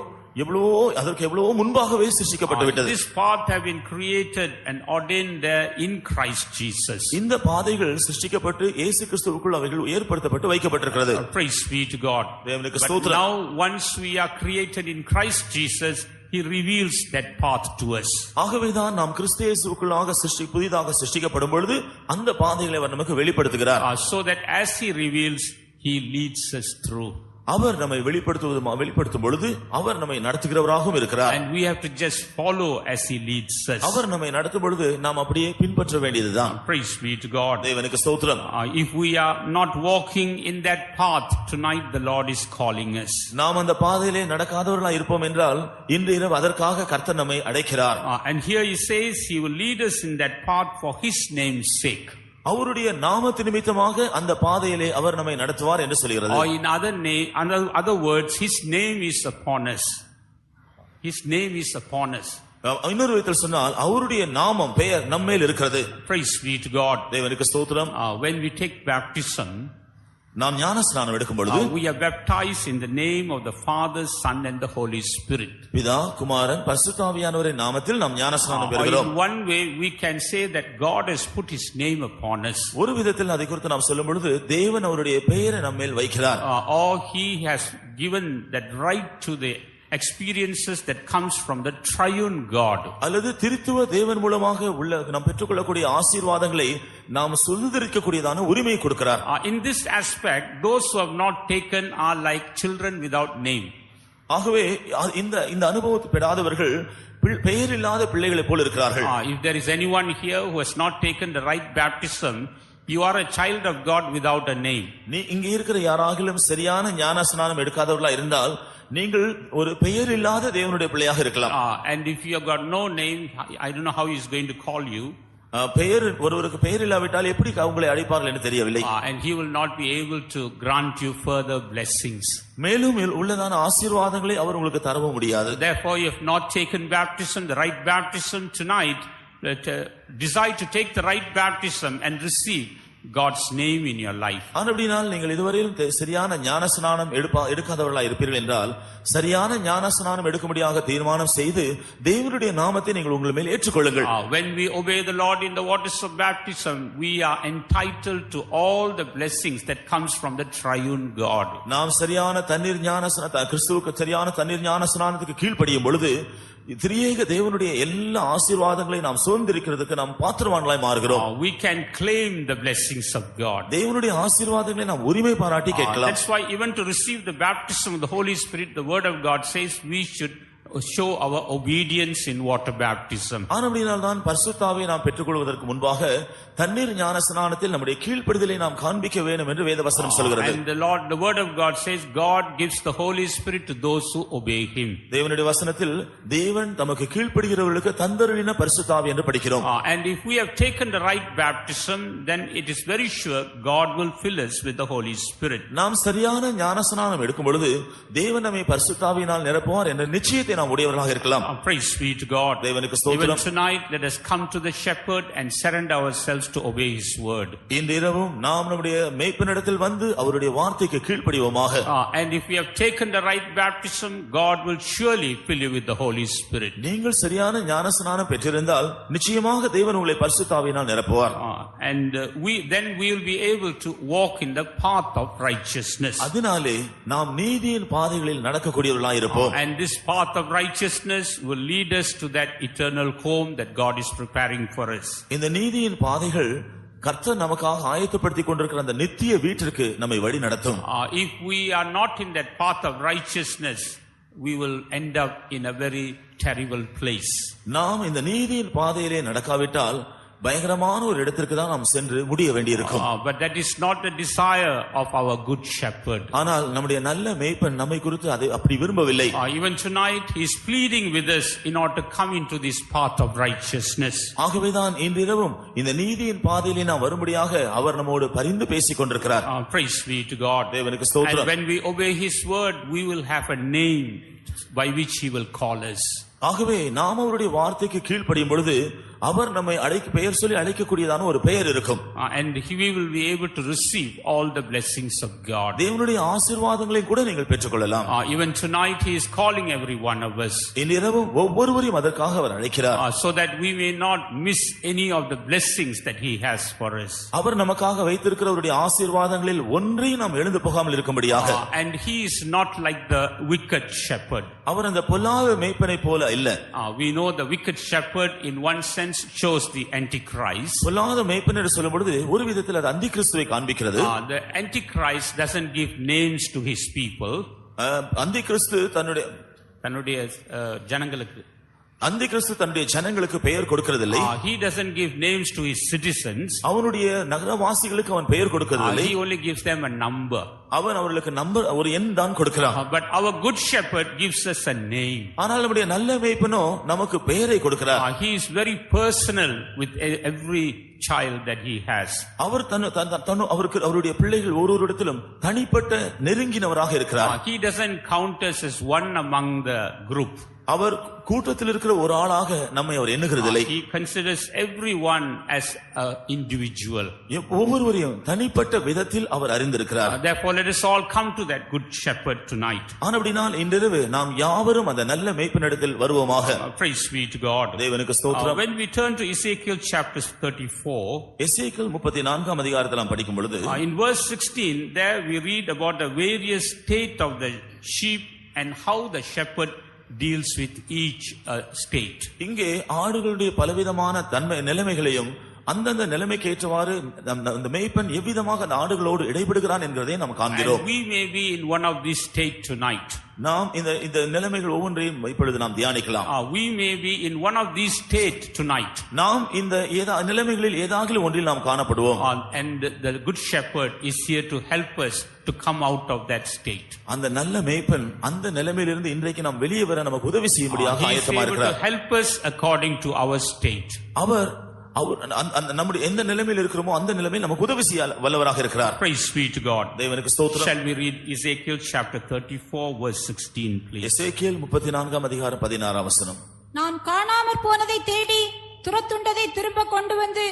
அதற்கு எவ்வளவோ முன்பாகவே சிருஷ்டிக்கப்பட்டு விட்டது. This path have been created and ordained there in Christ Jesus. இந்த பாதைகள் சிருஷ்டிக்கப்பட்டு இயேசு கிறிஸ்துவுக்குள் அவைகள் ஏற்படுத்தப்பட்டு வைக்கப்பட்டிருக்கிறது. Praise be to God. தேவனுக்கு But ஸ்தோத்திரம். now once we are created in Christ Jesus, He reveals that path to us. ஆகவேதான் நாம் கிறிஸ்து இயேசுவுக்குள்ளாக புதிதாக சிருஷ்டிக்கப்படும் பொழுது அந்த பாதைகளை அவர் நமக்கு வெளிப்படுத்துகிறார். So that as He reveals, He leads us through. அவர் நம்மை வெளிப்படுத்தும் பொழுது அவர் நம்மை நடத்துகிறவராகவும் இருக்கிறார். And we have to just follow as He leads us. அவர் நம்மை நடத்தும் பொழுது நாம் அப்படியே பின்பற்ற வேண்டியதுதான். Praise be to God. தேவனுக்கு ஸ்தோத்திரம். If we are not walking in that path tonight, the Lord is calling us. நாம் அந்த பாதையிலே நடக்காதவர்களாய் இருப்போம் என்றால் இன்று இரவு அதற்காக கர்த்தர் நம்மை அழைக்கிறார். And here He says He will lead us in that path for His name's sake. அவருடைய நாமத்து நிமித்தமாக அந்த பாதையிலே அவர் நம்மை நடத்துவார் என்று சொல்கிறது. Or in other words, His name is upon us. His name is upon us. இன்னொரு விதத்தில் சொன்னால் அவருடைய நாமம் பெயர் நம்மேல் இருக்கிறது. Praise be to God. தேவனுக்கு ஸ்தோத்திரம். When we take baptism, நாம் ஞானஸ்நானம் எடுக்கும் பொழுது we are baptized in the name of the Father, Son and the Holy Spirit. பிதா, குமாரன், பரிசுத்த ஆவியானவரின் நாமத்தில் நாம் ஞானஸ்நானம் பெறுகிறோம். In one way we can say that God has put His name upon us. ஒரு விதத்தில் அதை குறித்து நாம் சொல்லும் பொழுது தேவன் அவருடைய பெயரை நம்மேல் வைக்கிறார். Or He has given that right to the experiences that comes from the triune God. அல்லது திரித்துவ தேவன் மூலமாக உள்ள நாம் பெற்றுக்கொள்ளக்கூடிய ஆசீர்வாதங்களை நாம் சுதந்திரிக்கக்கூடியதான உரிமை கொடுக்கிறார். In this aspect, those who have not taken are like children without name. ஆகவே இந்த அனுபவத்தை பெறாதவர்கள் பெயர் இல்லாத பிள்ளைகளை போல இருக்கிறார்கள். If there is anyone here who has not taken the right baptism, you are a child of God without a name. நீ இங்க இருக்கிற யாராகிலும் சரியான ஞானஸ்நானம் எடுக்காதவர்களா இருந்தால் நீங்கள் ஒரு பெயர் இல்லாத தேவனுடைய பிள்ளையாக இருக்கலாம். And if you have got no name, I don't know how He is going to call you. பெயர் ஒருவருக்கு பெயர் இல்லாவிட்டால் எப்படி உங்களை அழைப்பார்கள் என்று தெரியவில்லை. And He will not be able to grant you further blessings. மேலும் உள்ளதான ஆசீர்வாதங்களை அவர் உங்களுக்கு தரவும் முடியாது. Therefore, you have not taken baptism, the right baptism tonight, decide to take the right baptism and receive God's name in your life. ஆனபடியால் நீங்கள் இதுவரையிலும் சரியான ஞானஸ்நானம் எடுக்காதவர்களாய் இருப்பீர்கள் என்றால் சரியான ஞானஸ்நானம் எடுக்கும்படியாக தீர்மானம் செய்து தேவனுடைய நாமத்தை நீங்கள் உங்கள் மேல் ஏற்றுக்கொள்ளுங்கள். When we obey the Lord in the waters of baptism, we are entitled to all the blessings that comes from the triune God. நாம் சரியான கிறிஸ்துவுக்கு சரியான தண்ணீர் ஞானஸ்நானத்துக்கு கீழ்ப்படியும் பொழுது திரியேக தேவனுடைய எல்லா ஆசீர்வாதங்களையும் நாம் சுதந்திரிக்கிறதுக்கு நாம் பாத்திரவான்களாய் மாறுகிறோம். We can claim the blessings of God. தேவனுடைய ஆசீர்வாதங்களை நாம் உரிமை பாராட்டி கேட்கலாம். That's why even to receive the baptism of the Holy Spirit, the word of God says we should show our obedience in water baptism. ஆனபடியால் தான் பரிசுத்த ஆவியை நாம் பெற்றுக்கொள்வதற்கு முன்பாக தண்ணீர் ஞானஸ்நானத்தில் நம்முடைய கீழ்ப்படிதலை நாம் காண்பிக்க வேண்டும் என்று வேதவசனம் சொல்கிறது. And the word of God says God gives the Holy Spirit to those who obey Him. தேவனுடைய வசனத்தில் தேவன் தமக்கு கீழ்ப்படிகிறவர்களுக்கு தந்தருளின பரிசுத்த ஆவி என்று படிக்கிறோம். And if we have taken the right baptism, then it is very sure God will fill us with the Holy Spirit. நாம் சரியான ஞானஸ்நானம் எடுக்கும் பொழுது தேவன் நம்மை பரிசுத்த ஆவியினால் நிரப்புவார் என்ற நிச்சயத்தை நாம் உடையவர்களாக இருக்கலாம். Praise be to God. தேவனுக்கு ஸ்தோத்திரம். Even tonight let us come to the shepherd and surrender ourselves to obey His word. இந்த இரவும் நாம் நம்முடைய மேய்ப்பனிடத்தில் வந்து அவருடைய வார்த்தைக்கு கீழ்ப்படிவோமாக. And if we have taken the right baptism, God will surely fill you with the Holy Spirit. நீங்கள் சரியான ஞானஸ்நானம் பெற்றிருந்தால் நிச்சயமாக தேவன் உங்களை பரிசுத்த ஆவியினால் நிரப்புவார். And we will be able to walk in the path of righteousness. அதனாலே நாம் நீதியின் பாதைகளில் நடக்கக்கூடியவர்களாய் இருப்போம். And this path of righteousness will lead us to that eternal home that God is preparing for us. இந்த நீதியின் பாதைகள் கர்த்தர் நமக்காக ஆயத்தப்படுத்திக் கொண்டிருக்கிற அந்த நித்திய வீட்டிற்கு நம்மை வழி நடத்தும். If we are not in that path of righteousness, we will end up in a very terrible place. நாம் இந்த நீதியின் பாதையிலே நடக்காவிட்டால் பயங்கரமான ஒரு இடத்திற்கு தான் நாம் சென்று முடிய வேண்டியிருக்கும். But that is not the desire of our good shepherd. ஆனால் நம்முடைய நல்ல மேய்ப்பன் நம்மை குறித்து அதை அப்படி விரும்பவில்லை. Even tonight he is pleading with us in order to come into this path of righteousness. ஆகவேதான் இன்றிரவும் இந்த நீதியின் பாதையிலே நாம் வரும்படியாக அவர் நம்மோடு பரிந்து பேசிக் கொண்டிருக்கிறார். Praise be to God. தேவனுக்கு And ஸ்தோத்திரம். when we obey his word, we will have a name by which he will call us. ஆகவே நாம் அவருடைய வார்த்தைக்கு கீழ்ப்படியும் பொழுது அவர் நம்மை பெயர் சொல்லி அழைக்கக்கூடியதான ஒரு பெயர் இருக்கும். And we will be able to receive all the blessings of God. தேவனுடைய ஆசீர்வாதங்களை கூட நீங்கள் பெற்றுக்கொள்ளலாம். Even tonight he is calling every one of us. இன்றிரவும் ஒவ்வொருவரையும் அதற்காக அவர் அழைக்கிறார். So that we may not miss any of the blessings that he has for us. அவர் நமக்காக வைத்திருக்கிற அவருடைய ஆசீர்வாதங்களில் ஒன்றையும் நாம் எழுந்து போகாமல் இருக்கும்படியாக. And he is not like the wicked shepherd. அவர் அந்த பொல்லாத மேய்ப்பனை போல இல்ல. We know the wicked shepherd in one sense shows the antichrist. பொல்லாத மேய்ப்பன் என்று சொல்லும் பொழுது ஒரு விதத்தில் அது அந்தி கிறிஸ்துவை காண்பிக்கிறது. The antichrist doesn't give names to his people. அந்தி கிறிஸ்து தன்னுடைய ஜனங்களுக்கு அந்தி கிறிஸ்து தன்னுடைய ஜனங்களுக்கு பெயர் கொடுக்கிறதில்லை. He doesn't give names to his citizens. அவனுடைய நகரவாசிகளுக்கு அவன் பெயர் கொடுக்கிறதில்லை. He only gives them a number. அவன் அவர்களுக்கு நம்பர் ஒரு எண் தான் கொடுக்கிறான். But our good shepherd gives us a name. ஆனால் நம்முடைய நல்ல மேய்ப்பனோ நமக்கு பெயரை கொடுக்கிறார். He is very personal with every child that he has. அவர் அவருடைய பிள்ளைகள் ஒவ்வொருவரிடத்திலும் தனிப்பட்ட நெருங்கினவராக இருக்கிறார். He doesn't count us as one among the group. அவர் கூட்டத்தில் இருக்கிற ஒரு ஆளாக நம்மை அவர் எண்ணுகிறதில்லை. He considers everyone as an individual. ஒவ்வொருவரையும் தனிப்பட்ட விதத்தில் அவர் அறிந்திருக்கிறார். Therefore let us all come to that good shepherd tonight. ஆனபடியால் இன்றிரவு நாம் யாவரும் அந்த நல்ல மேய்ப்பனிடத்தில் வருவோமாக. Praise be to God. தேவனுக்கு ஸ்தோத்திரம். When we turn to Ezekiel chapter 34, எசேக்கியேல் 34ஆம் அதிகாரத்தை நாம் படிக்கும் பொழுது in verse 16 there we read about the various state of the sheep and how the shepherd deals with each state. இங்கே ஆடுகளுடைய பலவிதமான நிலைமைகளையும் அந்தந்த நிலைமைக்கு ஏற்றவாறு அந்த மேய்ப்பன் எவ்விதமாக அந்த ஆடுகளோடு இடைபடுகிறான் என்கிறதை நாம் காண்கிறோம். We may be in one of these state tonight. நாம் இந்த நிலைமைகள் ஒவ்வொன்றையும் இப்பொழுது நாம் தியானிக்கலாம். We may be in one of these state tonight. நாம் இந்த நிலைமைகளில் ஏதாகிலும் ஒன்றில் நாம் காணப்படுவோம். And the good shepherd is here to help us to come out of that state. அந்த நல்ல மேய்ப்பன் அந்த நிலைமையிலிருந்து இன்றைக்கு நாம் வெளியே வர நமக்கு உதவி செய்யும்படியாக ஆயத்தமாக இருக்கிறார். He is able to help us according to our state. அவர் நம்முடைய எந்த நிலைமையில் இருக்கிறோமோ அந்த நிலைமையில் நமக்கு உதவி செய்ய வல்லவராக இருக்கிறார். Praise be to God. தேவனுக்கு ஸ்தோத்திரம். Shall we read Ezekiel chapter 34 verse 16 please? எசேக்கியேல் 34ஆம் அதிகாரம் 16ஆம் வசனம். நான் காணாமற் போனதை தேடி துரத்துண்டதை திரும்ப கொண்டு வந்து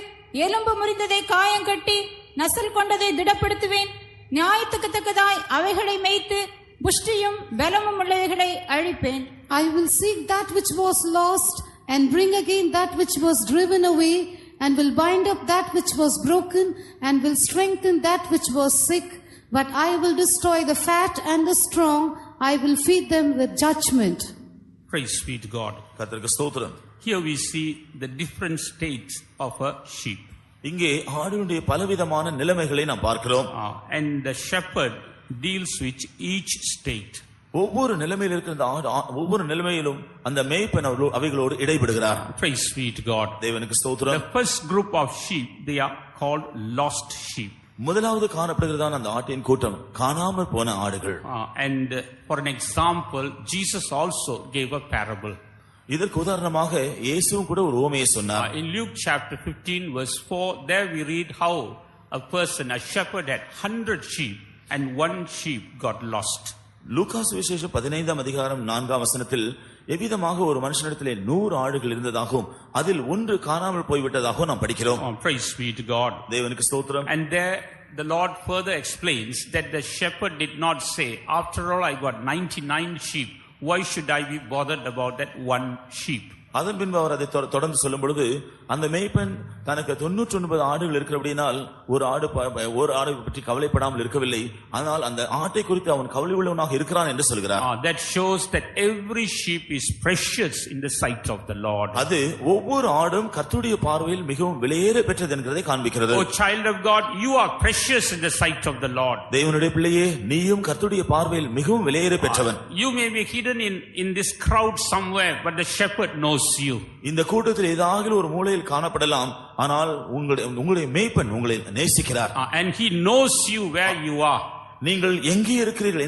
எலும்பு முறிந்ததை காயங்கட்டி நசல் கொண்டதை திடப்படுத்துவேன். நியாயத்துக்கு தக்கதாய் அவைகளை மேய்த்து புஷ்டியும் பலமும் உள்ளவைகளை அழிப்பேன். I will seek that which was lost and bring again that which was driven away, and will bind up that which was broken, and will strengthen that which was sick. But I will destroy the fat and the strong. I will feed them with judgment. Praise be to God. கர்த்தருக்கு ஸ்தோத்திரம். Here we see the different states of a sheep. இங்கே ஆடுகளுடைய பலவிதமான நிலைமைகளை நாம் பார்க்கிறோம். And the shepherd deals with each state. ஒவ்வொரு நிலைமையில் இருக்கிற ஒவ்வொரு நிலைமையிலும் அந்த மேய்ப்பன் அவைகளோடு இடைபடுகிறார். Praise be to God. தேவனுக்கு ஸ்தோத்திரம். The first group of sheep, they are called lost sheep. முதலாவது காணப்படுகிறதான அந்த ஆட்டின் கூட்டம் காணாமல் போன ஆடுகள். And for an example, Jesus also gave a parable. இதற்கு உதாரணமாக இயேசுவும் கூட ஒரு உவமையை சொன்னார். In Luke chapter 15 verse 4, there we read how a shepherd had 100 sheep and one sheep got lost. லூக்கா சுவிசேஷம் 15ஆம் அதிகாரம் 4ஆம் வசனத்தில் எவ்விதமாக ஒரு மனுஷனிடத்திலே 100 ஆடுகள் இருந்ததாகவும் அதில் ஒன்று காணாமல் போய்விட்டதாகவும் நாம் படிக்கிறோம். Praise be to God. தேவனுக்கு ஸ்தோத்திரம். And there the Lord further explains that the shepherd did not say, after all I got 99 sheep, why should I be bothered about that one sheep? அதன் பின்பு அவர் அதை தொடர்ந்து சொல்லும் பொழுது அந்த மேய்ப்பன் தனக்கு 99 ஆடுகள் இருக்கிறபடினால் ஒரு ஆடு பற்றி கவலைப்படாமல் இருக்கவில்லை. ஆனால் அந்த ஆட்டை குறித்து அவன் கவலை உள்ளவனாக இருக்கிறான் என்று சொல்கிறார். That shows that every sheep is precious in the sight of the Lord. அது ஒவ்வொரு ஆடும் கர்த்தருடைய பார்வையில் மிகவும் விலையேற பெற்றது என்கிறதை காண்பிக்கிறது. Oh child of God, you are precious in the sight of the Lord. தேவனுடைய பிள்ளையே, நீயும் கர்த்தருடைய பார்வையில் மிகவும் விலையேற பெற்றவன். You may be hidden in this crowd somewhere, but the shepherd knows you. இந்த கூட்டத்தில் ஏதாவது ஒரு மூலையில் காணப்படலாம், ஆனால் உங்களுடைய மேய்ப்பன் உங்களை நேசிக்கிறார். And he knows you where you are. நீங்கள் எங்கே இருக்கிறீர்கள்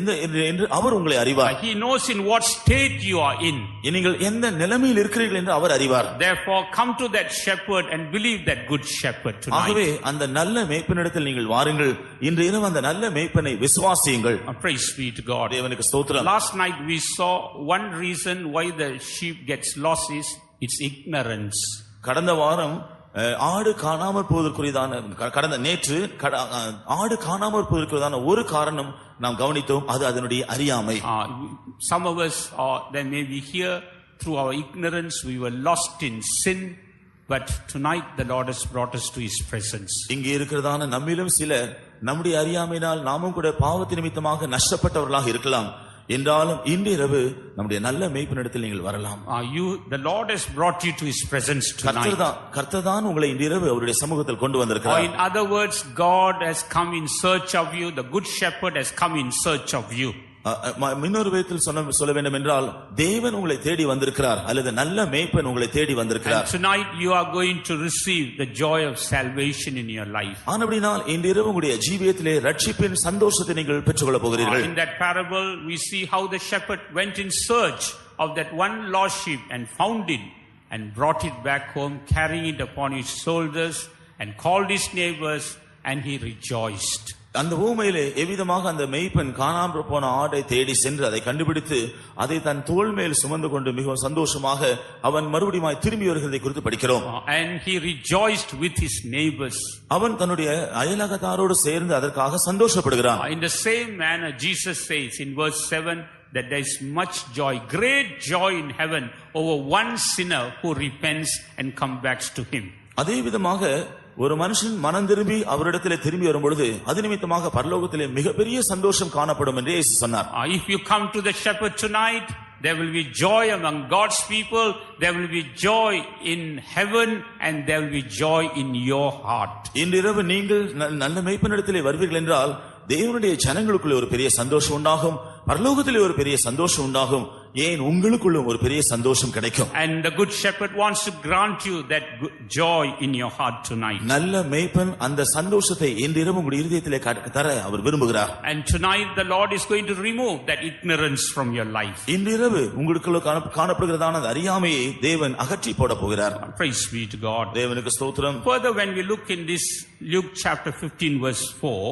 என்று அவர் உங்களை அறிவார். He knows in what state you are in. நீங்கள் எந்த நிலைமையில் இருக்கிறீர்கள் என்று அவர் அறிவார். Therefore come to that shepherd and believe that good shepherd tonight. ஆகவே அந்த நல்ல மேய்ப்பனிடத்தில் நீங்கள் வாருங்கள். இன்று இரவு அந்த நல்ல மேய்ப்பனை விசுவாசியுங்கள். Praise be to God. தேவனுக்கு ஸ்தோத்திரம். Last night we saw one reason why the sheep gets lost is its ignorance. கடந்த வாரம் ஆடு காணாமல் போவதற்குரியதான நேற்று ஆடு காணாமல் போவதற்குரியதான ஒரு காரணம் நாம் கவனித்தோம். அது அதனுடைய அறியாமை. Some of us there may be here through our ignorance we were lost in sin, but tonight the Lord has brought us to his presence. இங்கே இருக்கிறதான நம்மிலும் சிலர் நம்முடைய அறியாமையினால் நாமும் கூட பாவத்தின் நிமித்தமாக நஷ்டப்பட்டவர்களாக இருக்கலாம். என்றாலும் இன்றிரவு நம்முடைய நல்ல மேய்ப்பனிடத்தில் நீங்கள் வரலாம். The Lord has brought you to his presence tonight. கர்த்தர்தான் உங்களை இன்றிரவு அவருடைய சமூகத்தில் கொண்டு வந்திருக்கிறார். In other words, God has come in search of you. The good shepherd has come in search of you. இன்னொரு விதத்தில் சொல்ல வேண்டும் என்றால் தேவன் உங்களை தேடி வந்திருக்கிறார், அல்லது நல்ல மேய்ப்பன் உங்களை தேடி வந்திருக்கிறார். Tonight you are going to receive the joy of salvation in your life. ஆனபடியால் இன்றிரவு உங்களுடைய ஜீவியத்திலே ரட்சிப்பின் சந்தோஷத்தை நீங்கள் பெற்றுக்கொள்ள போகிறீர்கள். In that parable we see how the shepherd went in search of that one lost sheep and found it and brought it back home, carrying it upon his shoulders, and called his neighbors, and he rejoiced. அந்த ஊமையிலே எவ்விதமாக அந்த மேய்ப்பன் காணாமல் போன ஆடை தேடி சென்று அதை கண்டுபிடித்து அதை தன் தோள் மேல் சுமந்து கொண்டு மிகவும் சந்தோஷமாக அவன் மறுபடியும் திரும்பி வருகிறதை குறித்து படிக்கிறோம். And he rejoiced with his neighbors. அவன் தன்னுடைய அயலகத்தாரோடு சேர்ந்து அதற்காக சந்தோஷப்படுகிறான். In the same manner Jesus says in verse 7 that there is much joy, great joy in heaven over one sinner who repents and comes back to him. அதே விதமாக ஒரு மனுஷன் மனம் திரும்பி அவரிடத்திலே திரும்பி வரும்பொழுது அது நிமித்தமாக பரலோகத்திலே மிகப்பெரிய சந்தோஷம் காணப்படும் என்று இயேசு சொன்னார். If you come to the shepherd tonight, there will be joy among God's people, there will be joy in heaven, and there will be joy in your heart. இன்றிரவு நீங்கள் நல்ல மேய்ப்பனிடத்திலே வருவீர்கள் என்றால் தேவனுடைய ஜனங்களுக்குள்ளே ஒரு பெரிய சந்தோஷம் உண்டாகும், பரலோகத்திலே ஒரு பெரிய சந்தோஷம் உண்டாகும், ஏன் உங்களுக்குள்ளும் ஒரு பெரிய சந்தோஷம் கிடைக்கும். And the good shepherd wants to grant you that joy in your heart tonight. நல்ல மேய்ப்பன் அந்த சந்தோஷத்தை இன்றிரவு உங்களுடைய இதயத்திலே தர அவர் விரும்புகிறார். And tonight the Lord is going to remove that ignorance from your life. இன்றிரவு உங்களுக்குள்ள காணப்படுகிறதான அறியாமையை தேவன் அகற்றி போட போகிறார். Praise be to God. தேவனுக்கு ஸ்தோத்திரம். Further, when we look in this Luke chapter 15 verse 4,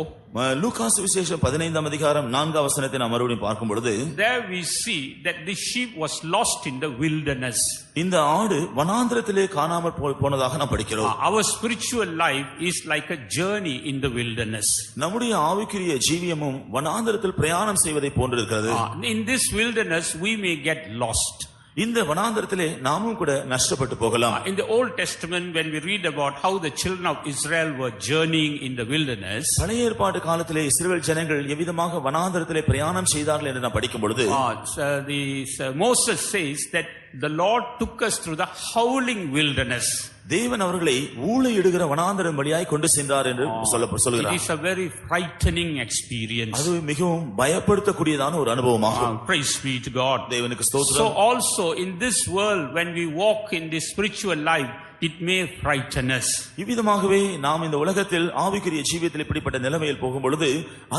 லூக்கா சுவிசேஷம் 15ஆம் அதிகாரம் 4ஆம் வசனத்தை நாம் மறுபடியும் பார்க்கும் பொழுது there we see that the sheep was lost in the wilderness. இந்த ஆடு வனாந்திரத்திலே காணாமல் போனதாக நாம் படிக்கிறோம். Our spiritual life is like a journey in the wilderness. நம்முடைய ஆவிக்குரிய ஜீவியமும் வனாந்திரத்தில் பிரயாணம் செய்வதை போன்றிருக்கிறது. In this wilderness we may get lost. இந்த வனாந்திரத்திலே நாமும் கூட நஷ்டப்பட்டு போகலாம். In the Old Testament, when we read about how the children of Israel were journeying in the wilderness, பழைய ஏற்பாட்டு காலத்திலே இஸ்ரவேல் ஜனங்கள் எவ்விதமாக வனாந்திரத்திலே பிரயாணம் செய்தார்கள் என்று நாம் படிக்கும் பொழுது Moses says that the Lord took us through the howling wilderness. தேவன் அவர்களை ஊளையிடுகிற வனாந்திரம் வழியாய் கொண்டு சென்றார் என்று சொல்கிறார். It is a very frightening experience. அது மிகவும் பயப்படுத்தக்கூடியதான ஒரு அனுபவமாகும். Praise be to God. தேவனுக்கு ஸ்தோத்திரம். So also in this world when we walk in this spiritual life, it may frighten us. இவ்விதமாகவே நாம் இந்த உலகத்தில் ஆவிக்குரிய ஜீவியத்தில் இப்படிப்பட்ட நிலைமையில் போகும் பொழுது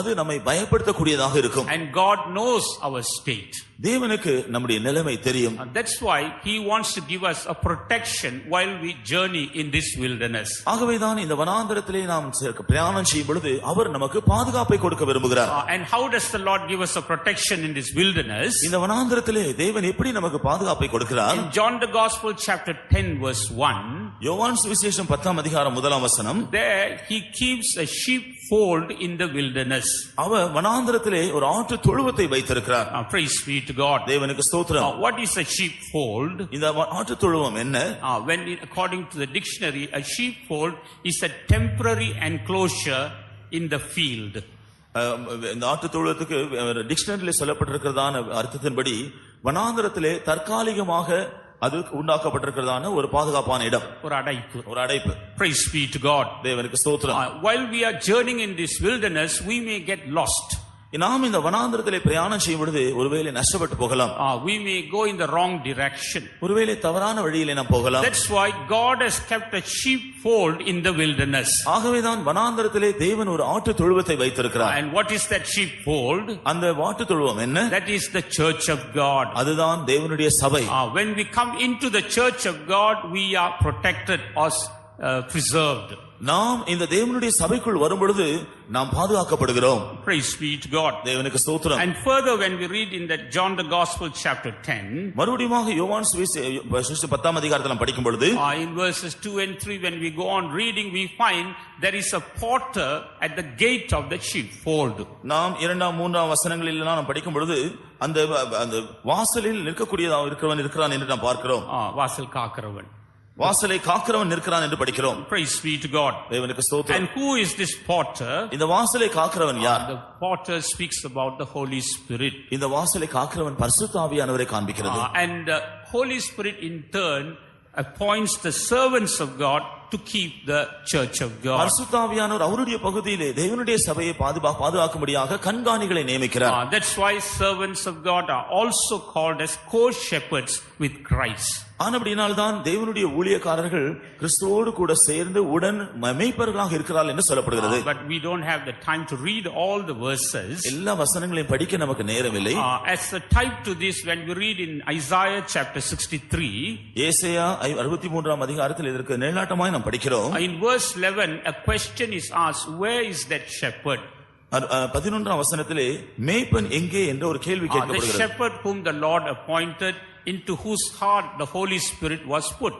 அது நம்மை பயப்படுத்தக்கூடியதாக இருக்கும். And God knows our state. தேவனுக்கு நம்முடைய நிலைமை தெரியும். That's why he wants to give us a protection while we journey in this wilderness. ஆகவேதான் இந்த வனாந்திரத்திலே நாம் பிரயாணம் செய்யும் பொழுது அவர் நமக்கு பாதுகாப்பை கொடுக்க விரும்புகிறார். And how does the Lord give us a protection in this wilderness? இந்த வனாந்திரத்திலே தேவன் எப்படி நமக்கு பாதுகாப்பை கொடுக்கிறார்? In John the Gospel chapter 10 verse 1, யோவான் சுவிசேஷம் 10ஆம் அதிகாரம் 1ஆம் வசனம். There he keeps a sheepfold in the wilderness. அவர் வனாந்தரத்திலே ஒரு ஆட்டு தொழுவத்தை வைத்திருக்கிறார். Praise be to God. தேவனுக்கு ஸ்தோத்திரம். What is a sheepfold? இந்த ஆட்டு தொழுவம் என்ன? According to the dictionary, a sheepfold is a temporary enclosure in the field. இந்த ஆட்டு தொழுவத்துக்கு டிக்ஷனரியில சொல்லப்பட்டிருக்கிறதான அர்த்தத்தின்படி வனாந்தரத்திலே தற்காலிகமாக அது உண்டாக்கப்பட்டிருக்கிறதான ஒரு பாதுகாப்பான இடம், ஒரு அடைப்பு. Praise be to God. தேவனுக்கு ஸ்தோத்திரம். While we are journeying in this wilderness, we may get lost. நாம் இந்த வனாந்தரத்திலே பிரயாணம் செய்யும் பொழுது ஒருவேளை நஷ்டப்பட்டு போகலாம். We may go in the wrong direction. ஒருவேளை தவறான வழியிலே நாம் போகலாம். That's why God has kept a sheepfold in the wilderness. ஆகவேதான் வனாந்தரத்திலே தேவன் ஒரு ஆட்டு தொழுவத்தை வைத்திருக்கிறார். And what is that sheepfold? அந்த ஆட்டு தொழுவம் என்ன? That is the church of God. அதுதான் தேவனுடைய சபை. When we come into the church of God, we are protected or preserved. நாம் இந்த தேவனுடைய சபைக்குள் வரும் பொழுது நாம் பாதுகாக்கப்படுகிறோம். Praise be to God. தேவனுக்கு ஸ்தோத்திரம். And further, when we read in that John the Gospel chapter 10, மறுபடியும் யோவான் சுவிசேஷம் 10ஆம் அதிகாரத்தில் நாம் படிக்கும் பொழுது in verses 2 and 3, when we go on reading, we find there is a porter at the gate of the sheepfold. நாம் 2ஆம் 3ஆம் வசனங்களில் நாம் படிக்கும் பொழுது அந்த வாசலில் இருக்கிறான் என்று நாம் பார்க்கிறோம். வாசல் காக்கிறவன், வாசலை காக்கிறவன் நிற்கிறான் என்று படிக்கிறோம். Praise be to God. தேவனுக்கு ஸ்தோத்திரம். And who is this porter? இந்த வாசலை காக்கிறவன் யார்? The porter speaks about the Holy Spirit. இந்த வாசலை காக்கிறவன் பரிசுத்த ஆவியானவரை காண்பிக்கிறது. And the Holy Spirit in turn appoints the servants of God to keep the church of God. பரிசுத்த ஆவியானவர் அவருடைய பகுதியிலே தேவனுடைய சபையை பாதுகாக்கும்படியாக கண்காணிகளை நியமிக்கிறார். That's why servants of God are also called as co-shepherds with Christ. ஆனபடியினால்தான் தேவனுடைய ஊழியக்காரர்கள் கிறிஸ்துவோடு கூட சேர்ந்து உடன் மேய்ப்பர்களாக இருக்கிறார்கள் என்று சொல்லப்படுகிறது. But we don't have the time to read all the verses. எல்லா வசனங்களையும் படிக்க நமக்கு நேரமில்லை. As a type to this, when we read in Isaiah chapter 63, ஏசாயா 63ஆம் அதிகாரத்தில் இதற்கு நிழலாட்டமாய் நாம் படிக்கிறோம். in verse 11, a question is asked, where is that shepherd? 11ஆம் வசனத்திலே மேய்ப்பன் எங்கே என்ற ஒரு கேள்வி கேட்கப்படுகிறது. The shepherd whom the Lord appointed, into whose heart the Holy Spirit was put.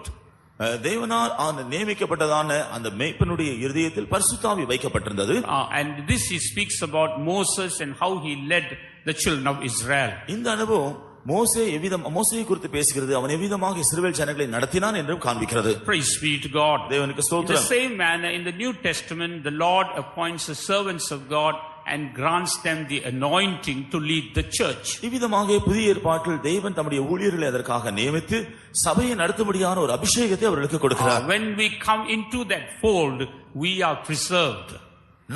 தேவனால் நியமிக்கப்பட்டதான அந்த மேய்ப்பனுடைய இருதயத்தில் பரிசுத்த ஆவி வைக்கப்பட்டிருந்தது. And this he speaks about Moses and how he led the children of Israel. இந்த அனுபவம் மோசேயை குறித்து பேசுகிறது. அவன் எவ்விதமாக இஸ்ரவேல் ஜனங்களை நடத்தினான் என்று காண்பிக்கிறது. Praise be to God. தேவனுக்கு ஸ்தோத்திரம். In the same manner, in the New Testament, the Lord appoints the servants of God and grants them the anointing to lead the church. இவ்விதமாக புதிய ஏற்பாட்டில் தேவன் தம்முடைய ஊழியர்களை அதற்காக நியமித்து சபையை நடத்தும்படியான ஒரு அபிஷேகத்தை அவர்களுக்கு கொடுக்கிறார். When we come into that fold, we are preserved.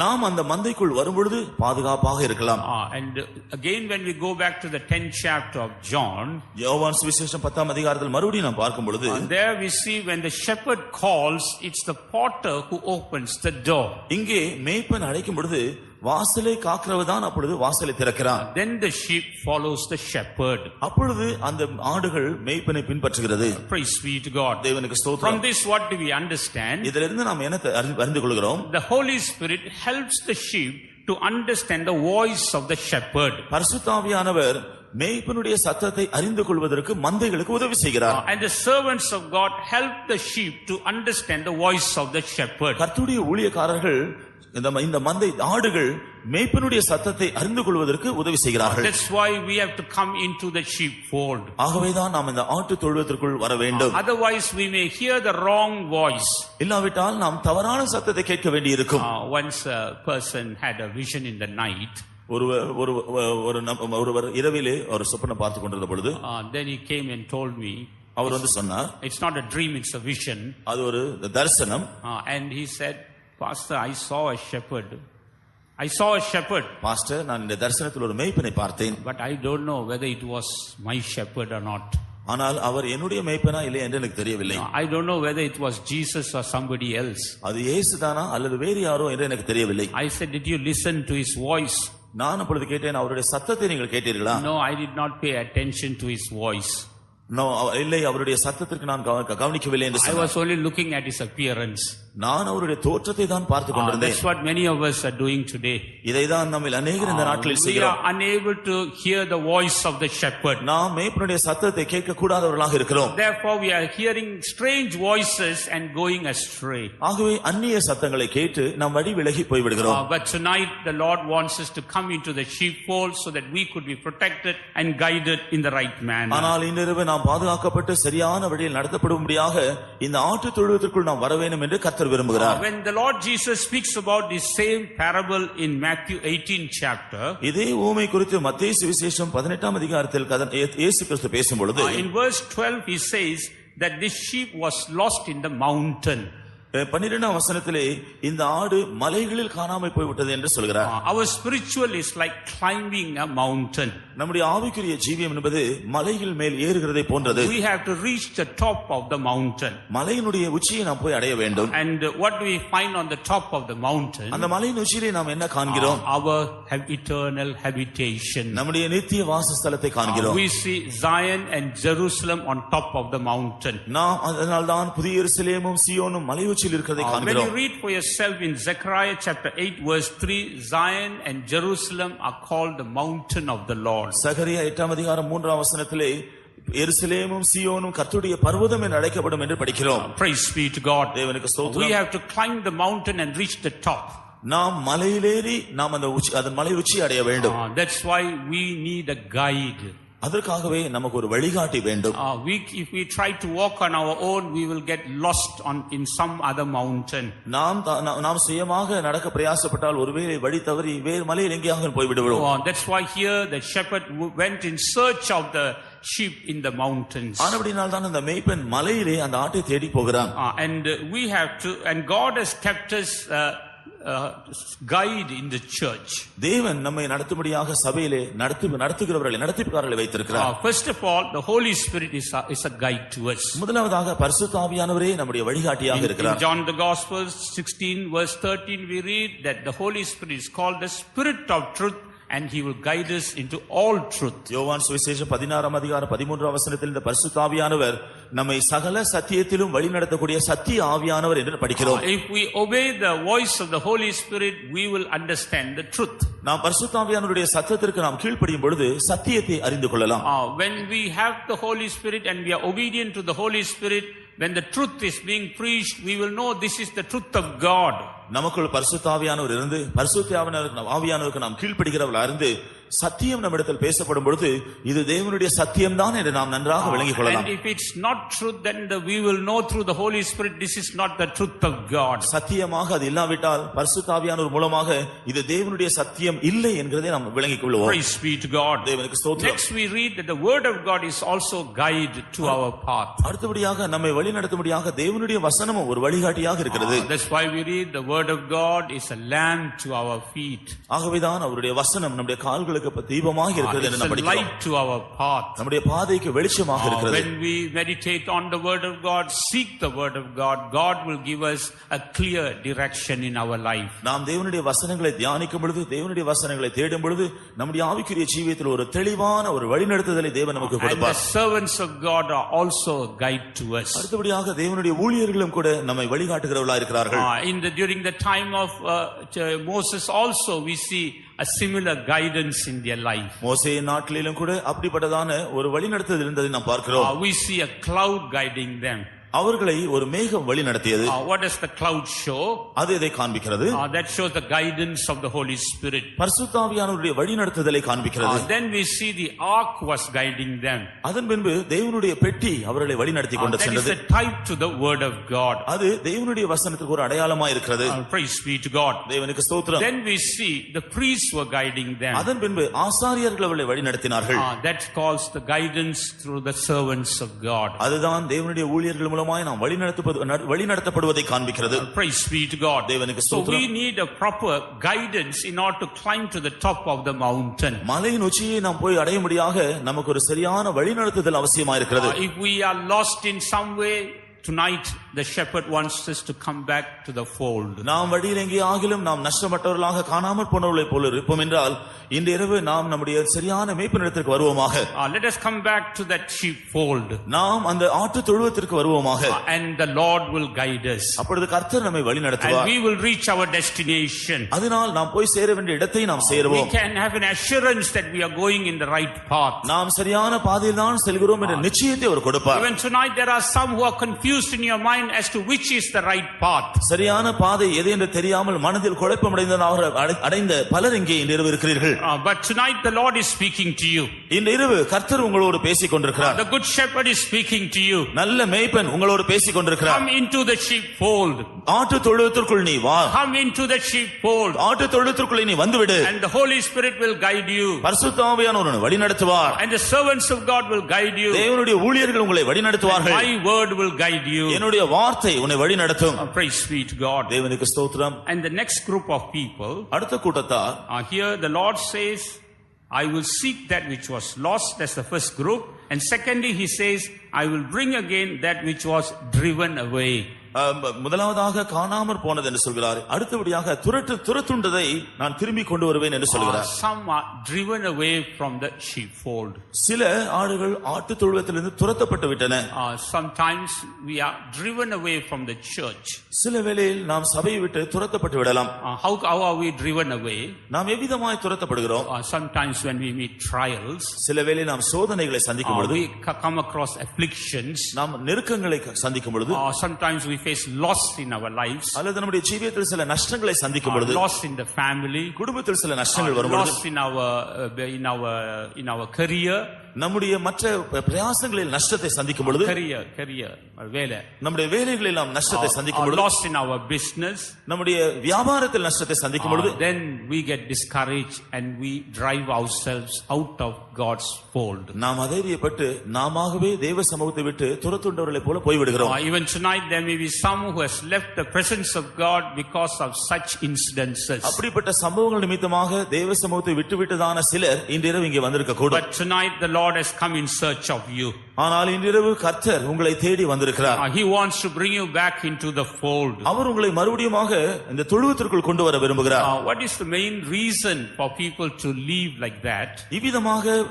நாம் அந்த மந்தைக்குள் வரும்பொழுது பாதுகாப்பாக இருக்கலாம். And again, when we go back to the 10th chapter of John, யோவான் சுவிசேஷம் 10ஆம் அதிகாரத்தில் மறுபடியும் நாம் பார்க்கும் பொழுது there we see when the shepherd calls, it's the porter who opens the door. இங்கே மேய்ப்பன் அழைக்கும் பொழுது வாசலை காக்கிறவர்தான் அப்பொழுது வாசலை திறக்கிறான். Then the sheep follows the shepherd. அப்பொழுது அந்த ஆடுகள் மேய்ப்பனை பின்பற்றுகிறது. Praise be to God. தேவனுக்கு ஸ்தோத்திரம். From this what do we understand? இதிலிருந்து நாம் என்ன அறிந்து கொள்கிறோம்? The Holy Spirit helps the sheep to understand the voice of the shepherd. பரிசுத்த ஆவியானவர் மேய்ப்பனுடைய சத்தத்தை அறிந்து கொள்வதற்கு மந்தைகளுக்கு உதவி செய்கிறார். And the servants of God help the sheep to understand the voice of the shepherd. கர்த்தருடைய ஊழியக்காரர்கள் இந்த மந்தை ஆடுகள் மேய்ப்பனுடைய சத்தத்தை அறிந்து கொள்வதற்கு உதவி செய்கிறார்கள். That's why we have to come into the sheepfold. ஆகவேதான் நாம் இந்த ஆட்டு தொழுவத்திற்குள் வர வேண்டும். Otherwise we may hear the wrong voice. இல்லாவிட்டால் நாம் தவறான சத்தத்தை கேட்க வேண்டியிருக்கும். Once a person had a vision in the night. ஒருவர் இரவிலே ஒரு சொப்பனம் பார்த்து கொண்டிருந்த பொழுது then he came and told me, அவர் சொன்னார், it's not a dream, it's a vision. அது ஒரு தரிசனம். And he said, Pastor, I saw a shepherd. Pastor, நான் இந்த தரிசனத்தில் ஒரு மேய்ப்பனை பார்த்தேன். But I don't know whether it was my shepherd or not. ஆனால் அவர் என்னுடைய மேய்ப்பனா இல்லை என்று எனக்கு தெரியவில்லை. I don't know whether it was Jesus or somebody else. அது இயேசுதானா அல்லது வேறு யாரோ என்று எனக்கு தெரியவில்லை. I said, did you listen to his voice? நான் அப்பொழுது கேட்டேன், அவருடைய சத்தத்தை நீங்கள் கேட்டீர்களா? No, I did not pay attention to his voice. இல்லை அவருடைய சத்தத்திற்கு நான் கவனிக்கவில்லை என்று I சொன்னார். was only looking at his appearance. நான் அவருடைய தோற்றத்தை தான் பார்த்து கொண்டிருந்தேன். That's what many of us are doing today. இதைதான் நம்மில் அநேகர் இந்த நாட்களில் We செய்கிறோம். are unable to hear the voice of the shepherd. நாம் மேய்ப்பனுடைய சத்தத்தை கேட்க கூடாதவர்களாக இருக்கிறோம். Therefore, we are hearing strange voices and going astray. ஆகவே அந்நிய சத்தங்களை கேட்டு நாம் வழி விலகி போய்விடுகிறோம். But tonight, the Lord wants us to come into the sheepfold so that we could be protected and guided in the right manner. ஆனால் இன்றிரவு நாம் பாதுகாக்கப்பட்டு சரியான வழியில் நடத்தப்படும்படியாக இந்த ஆட்டு தொழுவத்திற்குள் நாம் வர வேண்டும் என்று கர்த்தர் விரும்புகிறார். When the Lord Jesus speaks about this same parable in Matthew 18 chapter, இதே ஊமை குறித்து மத்தேயு சுவிசேஷம் 18ஆம் அதிகாரத்தில் இயேசு கிறிஸ்து பேசும் பொழுது in verse 12 he says that this sheep was lost in the mountain. 12ஆம் வசனத்திலே இந்த ஆடு மலைகளில் காணாமல் போய்விட்டது என்று சொல்கிறார். Our spiritual is like climbing a mountain. நம்முடைய ஆவிக்குரிய ஜீவியம் என்பது மலைகள் மேல் ஏறுகிறதை போன்றது. We have to reach the top of the mountain. மலையினுடைய உச்சியை நாம் போய் அடைய வேண்டும். And what do we find on the top of the mountain? அந்த மலையின் உச்சியிலே நாம் என்ன காண்கிறோம்? Our eternal habitation. நம்முடைய நித்திய வாசஸ்தலத்தை காண்கிறோம். We see Zion and Jerusalem on top of the mountain. நாம் அதனால்தான் புதிய எருசலேமும் சீயோனும் மலை உச்சியில் இருக்கிறதை When you காண்கிறோம். read for yourself in Zechariah chapter 8 verse 3, Zion and Jerusalem are called the mountain of the Lord. சகரியா 8ஆம் அதிகாரம் 3ஆம் வசனத்திலே எருசலேமும் சீயோனும் கர்த்தருடைய பர்வதம் என்று அழைக்கப்படும் என்று படிக்கிறோம். Praise be to God. தேவனுக்கு We ஸ்தோத்திரம். have to climb the mountain and reach the top. நாம் மலையிலேறி நாம் அந்த மலை உச்சி அடைய வேண்டும். That's why we need a guide. அதற்காகவே நமக்கு ஒரு வழிகாட்டி வேண்டும். If we try to walk on our own, we will get lost in some other mountain. நாம் சுயமாக நடக்க பிரயாசப்பட்டால் ஒருவேளை வழி தவறி வேறு மலையில் எங்கேயாக போய் விடுவோம். That's why here the shepherd went in search of the sheep in the mountains. ஆனபடியால் தான் அந்த மேய்ப்பன் மலையிலே அந்த ஆட்டை தேடி போகிறான். And we have to, and God has kept us guide in the church. தேவன் நம்மை நடத்தும்படியாக சபையிலே நடத்துகிறவர்களை வைத்திருக்கிறார். First of all, the Holy Spirit is a guide to us. முதலாவதாக பரிசுத்த ஆவியானவரே நம்முடைய வழிகாட்டியாக இருக்கிறார். In John the Gospel 16 verse 13 we read that the Holy Spirit is called the Spirit of truth and he will guide us into all truth. யோவான் சுவிசேஷம் 16ஆம் அதிகாரம் 13ஆம் வசனத்தில் இந்த பரிசுத்த ஆவியானவர் நம்மை சகல சத்தியத்திலும் வழிநடத்தக்கூடிய சத்திய ஆவியானவர் என்று படிக்கிறோம். If we obey the voice of the Holy Spirit, we will understand the truth. நாம் பரிசுத்த ஆவியானவருடைய சத்தத்திற்கு நாம் கீழ்ப்படியும் பொழுது சத்தியத்தை அறிந்து கொள்ளலாம். When we have the Holy Spirit and we are obedient to the Holy Spirit, when the truth is being preached, we will know this is the truth of God. நமக்குள் பரிசுத்த ஆவியானவர் இருந்து பரிசுத்த ஆவியானவருக்கு நாம் கீழ்ப்படுகிறவர்களா இருந்து சத்தியம் நம்மிடத்தில் பேசப்படும் பொழுது இது தேவனுடைய சத்தியம் தான் என்று நாம் நன்றாக விளங்கிக் கொள்ளலாம். And if it's not truth, then we will know through the Holy Spirit this is not the truth of God. சத்தியமாக அது இல்லாவிட்டால் பரிசுத்த ஆவியானவர் மூலமாக இது தேவனுடைய சத்தியம் இல்லை என்கிறதை நாம் விளங்கிக் கொள்வோம். Praise be to God. தேவனுக்கு ஸ்தோத்திரம். Next we read that the word of God is also guide to our path. அடுத்தபடியாக நம்மை வழிநடத்தும்படியாக தேவனுடைய வசனமும் ஒரு வழிகாட்டியாக இருக்கிறது. That's why we read the word of God is a lamp to our feet. ஆகவேதான் அவருடைய வசனம் நம்முடைய கால்களுக்கு தீபமாக இருக்கிறது என்று நாம் படிக்கிறோம். Light to our path. நம்முடைய பாதைக்கு வெளிச்சமாக இருக்கிறது. When we meditate on the word of God, seek the word of God, God will give us a clear direction in our life. நாம் தேவனுடைய வசனங்களை தியானிக்கும் பொழுது தேவனுடைய வசனங்களை தேடும் பொழுது நம்முடைய ஆவிக்குரிய ஜீவியத்தில் ஒரு தெளிவான ஒரு வழிநடத்துதலை தேவன் நமக்கு And the கொடுப்பார். servants of God are also a guide to us. அடுத்தபடியாக தேவனுடைய ஊழியர்களும் கூட நம்மை வழிகாட்டுகிறவர்களாக இருக்கிறார்கள். During the time of Moses also we see a similar guidance in their life. மோசேயின் நாட்களிலும் கூட அப்படிப்பட்டதான ஒரு வழிநடத்துதல் இருந்ததை நாம் பார்க்கிறோம். We see a cloud guiding them. அவர்களை ஒரு மேகம் வழி நடத்தியது. What does the cloud show? அது இதை காண்பிக்கிறது. That shows the guidance of the Holy Spirit. பரிசுத்த ஆவியானவருடைய வழி நடத்துதலை காண்பிக்கிறது. Then we see the ark was guiding them. அதன் பின்பு தேவனுடைய பெட்டி அவர்களை வழி நடத்தி கொண்டு சென்றது. That is a type to the word of God. அது தேவனுடைய வசனத்துக்கு ஒரு அடையாளமாய் இருக்கிறது. Praise be to God. தேவனுக்கு ஸ்தோத்திரம். Then we see the priests were guiding them. அதன் பின்பு ஆசாரியர்கள் அவர்களை வழி நடத்தினார்கள். That calls the guidance through the servants of God. அதுதான் தேவனுடைய ஊழியர்கள் மூலமாய் நாம் வழிநடத்தப்படுவதை காண்பிக்கிறது. Praise be to God. தேவனுக்கு So ஸ்தோத்திரம். we need a proper guidance in order to climb to the top of the mountain. மலையின் உச்சியை நாம் போய் அடையும்படியாக நமக்கு ஒரு சரியான வழிநடத்துதல் அவசியமாயிருக்கிறது. If we are lost in some way tonight, the shepherd wants us to come back to the fold. நாம் வழியில் எங்கே ஆகிலும் நாம் நஷ்டப்பட்டவர்களாக காணாமற் போனவர்களைப் போல இருப்போம் என்றால் இன்று இரவு நாம் நம்முடைய சரியான மேய்ப்பனிடத்திற்கு வருவோமாக. Let us come back to that sheepfold. நாம் அந்த ஆட்டு தொழுவத்திற்கு வருவோமாக. And the Lord will guide us. அப்பொழுது கர்த்தர் நம்மை வழி And நடத்துவார். we will reach our destination. அதனால் நாம் போய் சேர வேண்டிய இடத்தை நாம் We சேருவோம். can have an assurance that we are going in the right path. நாம் சரியான பாதையில் தான் செல்கிறோம் என்ற நிச்சயத்தை அவர் கொடுப்பார். Even tonight there are some who are confused in your mind as to which is the right path. சரியான பாதை எது என்று தெரியாமல் மனதில் அடைந்த பலர் இங்கே இன்று இரவு இருக்கிறீர்கள். But tonight the Lord is speaking to you. இன்று இரவு கர்த்தர் உங்களோடு பேசிக் கொண்டிருக்கிறார். The good shepherd is speaking to you. நல்ல மேய்ப்பன் உங்களோடு பேசிக் கொண்டிருக்கிறார். Come into the sheepfold. ஆட்டு தொழுவத்திற்குள் நீ வா. Come into the sheepfold. ஆட்டு தொழுவத்திற்குள் நீ வந்துவிடு. And the Holy Spirit will guide you. பரிசுத்த ஆவியானவர் உன்னை வழி நடத்துவார். And the servants of God will guide you. தேவனுடைய ஊழியர்கள் உங்களை வழி நடத்துவார்கள். My word will guide you. என்னுடைய வார்த்தை உன்னை வழி நடத்தும். Praise be to God. தேவனுக்கு ஸ்தோத்திரம். And the next group of people, அடுத்த கூட்டத்தார் here the Lord says, I will seek that which was lost. That's the first group. And secondly, he says, I will bring again that which was driven away. முதலாவதாக காணாமற் போனது என்று சொல்கிறார். அடுத்தபடியாக துரத்துண்டதை நான் திரும்பி கொண்டு வருவேன் என்று சொல்கிறார். Some are driven away from the sheepfold. சில ஆடுகள் ஆட்டு தொழுவத்திலிருந்து துரத்தப்பட்டு விட்டன. Sometimes we are driven away from the church. சில வேளையில் நாம் சபையை விட்டு துரத்தப்பட்டு விடலாம். How are we driven away? நாம் எவ்விதமாய் துரத்தப்படுகிறோம்? Sometimes when we meet trials, சில வேளையில் நாம் சோதனைகளை சந்திக்கும் பொழுது, we come across afflictions, நாம் நெருக்கங்களை சந்திக்கும் பொழுது, sometimes we face loss in our lives, அல்லது நம்முடைய ஜீவியத்தில் சில நஷ்டங்களை சந்திக்கும் பொழுது, loss in the family, குடும்பத்தில் சில நஷ்டங்கள் வரும்போது, loss in our career, நம்முடைய மற்ற பிரயாசங்களில் நஷ்டத்தை சந்திக்கும் பொழுது, career வேலை, நம்முடைய வேலைகளில் நாம் நஷ்டத்தை சந்திக்கும் பொழுது, loss in our business, நம்முடைய வியாபாரத்தில் நஷ்டத்தை சந்திக்கும் பொழுது, then we get discouraged and we drive ourselves out of God's fold. நாம் அதைரியப்பட்டு நாமாகவே தேவ சமூகத்தை விட்டு துரத்துண்டவர்களைப் போல போய்விடுகிறோம். Even tonight there may be some who has left the presence of God because of such incidences. அப்படிப்பட்ட சம்பவங்கள் நிமித்தமாக தேவ சமூகத்தை விட்டுவிட்டதான சிலர் இன்றிரவு இங்கே வந்திருக்க கூடும். But tonight the Lord has come in search of you. ஆனால் இன்றிரவு கர்த்தர் உங்களை தேடி வந்திருக்கிறார். He wants to bring you back into the fold. அவர் உங்களை மறுபடியுமாக இந்த தொழுவத்திற்குள் கொண்டு வர விரும்புகிறார். What is the main reason for people to leave like that? இவ்விதமாக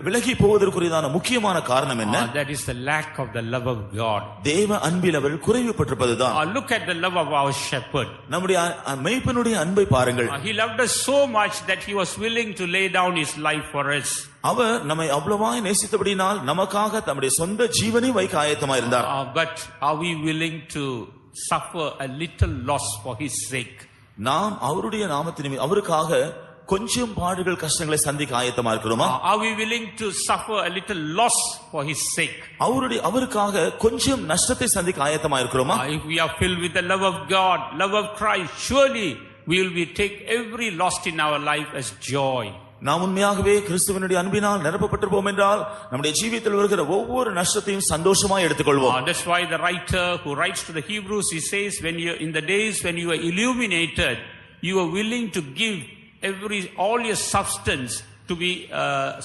விலகி போவதற்குரியதான முக்கியமான காரணம் என்ன? That is the lack of the love of God. தேவ அன்பில் அவர்கள் குறைவுபட்டிருப்பதுதான். Look at the love of our shepherd. நம்முடைய மேய்ப்பனுடைய அன்பை பாருங்கள். He loved us so much that he was willing to lay down his life for us. அவர் நம்மை அவ்வளவாய் நேசித்தபடியினால் நமக்காக தம்முடைய சொந்த ஜீவனை வைக்க ஆயத்தமாக இருந்தார். But are we willing to suffer a little loss for his sake? நாம் அவருடைய நாமத்தின் அவருக்காக கொஞ்சம் பாடுகள் கஷ்டங்களை சந்திக்க ஆயத்தமா இருக்கிறோமா? Are we willing to suffer a little loss for his sake? அவருக்காக கொஞ்சம் நஷ்டத்தை சந்திக்க ஆயத்தமா இருக்கிறோமா? If we are filled with the love of God, love of Christ, surely we will take every loss in our life as joy. நாம் உண்மையாகவே கிறிஸ்துவினுடைய அன்பினால் நிரப்பப்பட்டிருப்போம் என்றால் நம்முடைய ஜீவியத்தில் வருகிற ஒவ்வொரு நஷ்டத்தையும் சந்தோஷமாய் எடுத்துக்கொள்வோம். That's why the writer who writes to the Hebrews, he says, when you in the days when you were illuminated, you were willing to give all your substance to be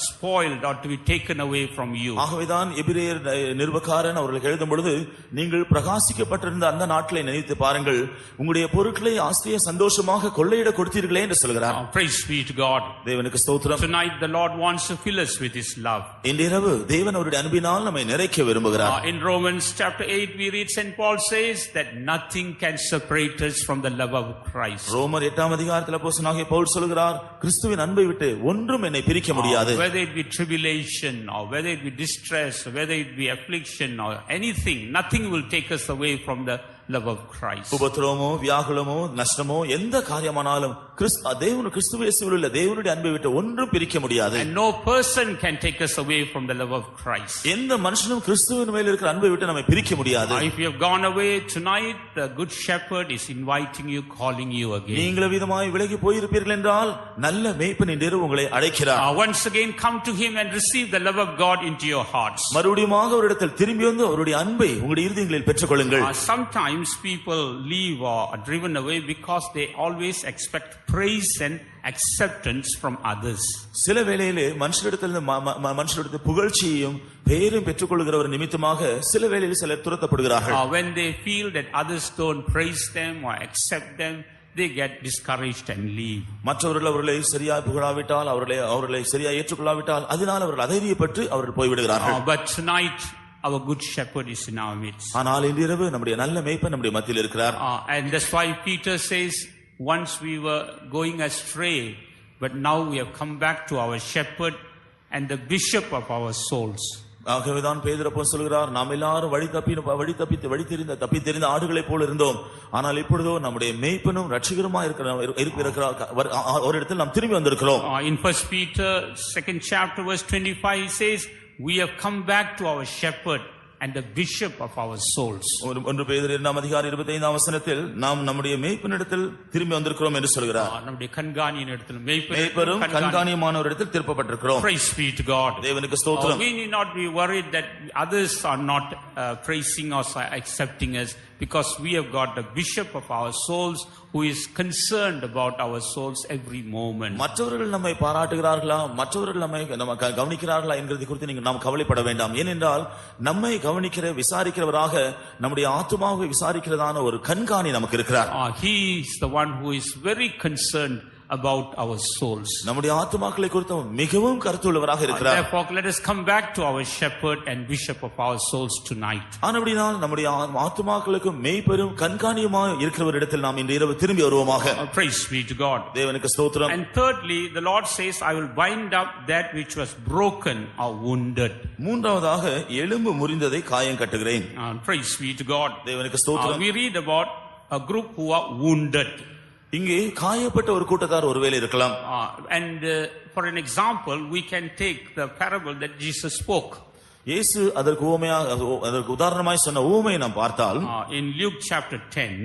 spoiled or to be taken away from you. ஆகவேதான் எபிரேயர் நிருபக்காரன் அவர்களுக்கு எழுதும் பொழுது நீங்கள் பிரகாசிக்கப்பட்டிருந்த அந்த நாட்களை நினைத்து பாருங்கள், உங்களுடைய பொருட்களை ஆஸ்தியை சந்தோஷமாக கொள்ளையிட கொடுத்தீர்களே என்று சொல்கிறார். Praise be to God. தேவனுக்கு ஸ்தோத்திரம். Tonight the Lord wants to fill us with his love. இன்றிரவு தேவன் அவருடைய அன்பினால் நம்மை நிறைக்க விரும்புகிறார். In Romans chapter 8 we read St. Paul says that nothing can separate us from the love of Christ. ரோமர் 8ஆம் அதிகாரத்தில் அப்போஸ்தலனாகிய பவுல் சொல்கிறார், கிறிஸ்துவின் அன்பை விட்டு ஒன்றும் என்னை பிரிக்க முடியாது. Whether it be tribulation or whether it be distress or whether it be affliction or anything, nothing will take us away from the love of Christ. உபத்திரவமோ வியாகுலமோ நஷ்டமோ எந்த காரியமானாலும் கிறிஸ்துவ இயேசுவில் உள்ள தேவனுடைய அன்பை விட்டு ஒன்றும் பிரிக்க முடியாது. And no person can take us away from the love of Christ. எந்த மனுஷனும் கிறிஸ்துவின் மேல் இருக்கிற அன்பை விட்டு நம்மை பிரிக்க முடியாது. If you have gone away tonight, the good shepherd is inviting you, calling you again. நீங்கள் விதமாய் விலகி போயிருப்பீர்கள் என்றால் நல்ல மேய்ப்பன் இன்று உங்களை அழைக்கிறார். Once again come to him and receive the love of God into your hearts. மறுபடியும் அவரிடத்தில் திரும்பி வந்து அவருடைய அன்பை உங்களுடைய இருதயங்களில் பெற்றுக்கொள்ளுங்கள். Sometimes times people leave or are driven away because they always expect praise and acceptance from others. சில வேளையிலே மனுஷரிடத்தில் புகழ்ச்சியையும் பெயரும் பெற்றுக்கொள்கிற ஒரு நிமித்தமாக சில வேளையில் சிலர் துரத்தப்படுகிறார்கள். When they feel that others don't praise them or accept them, they get discouraged and leave. மற்றவர்கள் அவர்களை சரியாக புகழாவிட்டால் அவர்களை சரியாக ஏற்றுக்கொள்ளாவிட்டால் அதனால் அவர்கள் அதைரியப்பட்டு அவர்கள் போய்விடுகிறார்கள். But tonight our good shepherd is in our midst. ஆனால் இன்று இரவு நம்முடைய நல்ல மேய்ப்பன் நம்முடைய மத்தியில் இருக்கிறார். And that's why Peter says, once we were going astray, but now we have come back to our shepherd and the bishop of our souls. ஆகவேதான் பேதுரு அப்போஸ்தலன் சொல்கிறார், நாம் எல்லாரும் வழி தெரிந்த ஆடுகளைப் போல இருந்தோம், ஆனால் இப்பொழுதோ நம்முடைய மேய்ப்பனும் ரட்சகருமாய் இருக்கிறார் ஒரு இடத்தில் நாம் திரும்பி வந்திருக்கிறோம். In 1 Peter 2nd chapter verse 25 he says, we have come back to our shepherd and the bishop of our souls. 1 பேதுரு 2:25 வசனத்தில் நாம் நம்முடைய மேய்ப்பனிடத்தில் திரும்பி வந்திருக்கிறோம் என்று சொல்கிறார். நம்முடைய கண்காணியினிடத்தில் மேய்ப்பரும் கண்காணியுமானவரிடத்தில் திருப்பப்பட்டிருக்கிறோம். Praise be to God. தேவனுக்கு ஸ்தோத்திரம். We need not be worried that others are not praising us or accepting us, because we have got the bishop of our souls who is concerned about our souls every moment. மற்றவர்கள் நம்மை பாராட்டுகிறார்களா, மற்றவர்கள் நம்மை கவனிக்கிறார்களா என்கிறது குறித்து நாம் கவலைப்பட வேண்டாம். ஏனென்றால் நம்மை கவனிக்கிற விசாரிக்கிறவராக நம்முடைய ஆத்துமாவை விசாரிக்கிறதான ஒரு கண்காணி நமக்கு இருக்கிறார். He is the one who is very concerned about our souls. நம்முடைய ஆத்துமாக்களை குறித்து மிகவும் கருத்துள்ளவராக இருக்கிறார். Therefore let us come back to our shepherd and bishop of our souls tonight. ஆனபடியால் நம்முடைய ஆத்துமாக்களுக்கு மேய்ப்பரும் கண்காணியுமாய் இருக்கிறவரிடத்தில் நாம் இன்று இரவு திரும்பி வருவோமாக. Praise be to God. தேவனுக்கு ஸ்தோத்திரம். And thirdly, the Lord says, I will bind up that which was broken or wounded. மூன்றாவதாக எலும்பு முறிந்ததை காயம் கட்டுகிறேன். Praise be to God. தேவனுக்கு ஸ்தோத்திரம். We read about a group who are wounded. இங்கே காயப்பட்ட ஒரு கூட்டத்தார் ஒருவேளை இருக்கலாம். And for an example, we can take the parable that Jesus spoke. இயேசு அதற்கு உதாரணமாய் சொன்ன ஊமையை நாம் பார்த்தால் in Luke chapter 10,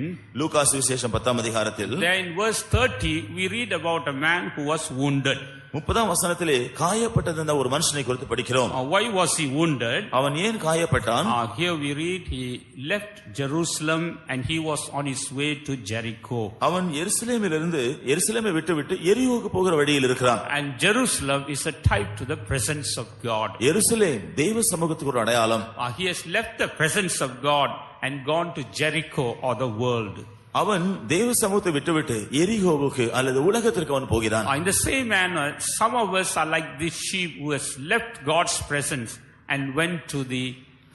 லூக்கா சுவிசேஷம் 10ஆம் அதிகாரத்தில் there in verse 30 we read about a man who was wounded. 30ஆம் வசனத்திலே காயப்பட்டிருந்த ஒரு மனுஷனை குறித்து படிக்கிறோம். Why was he wounded? அவன் ஏன் காயப்பட்டான்? Here we read he left Jerusalem and he was on his way to Jericho. அவன் எருசலேமை விட்டுவிட்டு எரிகோவுக்கு போகிற வழியில் இருக்கிறான். And Jerusalem is a type to the presence of God. எருசலேம் தேவ சமூகத்துக்கு ஒரு அடையாளம். He has left the presence of God and gone to Jericho or the world. அவன் தேவ சமூகத்தை விட்டுவிட்டு எரிகோவுக்கு அல்லது உலகத்திற்கு அவன் போகிறான். In the same manner, some of us are like this sheep who has left God's presence and went to the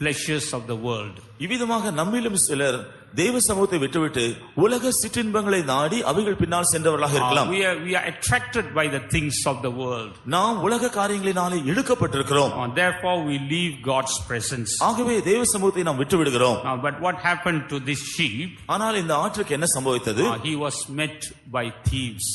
pleasures of the world. இவ்விதமாக நம்மிலும் சிலர் தேவ சமூகத்தை விட்டுவிட்டு உலக சிற்றின்பங்களை நாடி அவைகள் பின்னால் சென்றவர்களாக இருக்கலாம். We are attracted by the things of the world. நாம் உலக காரியங்களினாலே இழுக்கப்பட்டிருக்கிறோம். Therefore we leave God's presence. ஆகவே தேவ சமூகத்தை நாம் விட்டு விடுகிறோம். But what happened to this sheep? ஆனால் இந்த ஆட்டுக்கு என்ன சம்பவித்தது? He was met by thieves.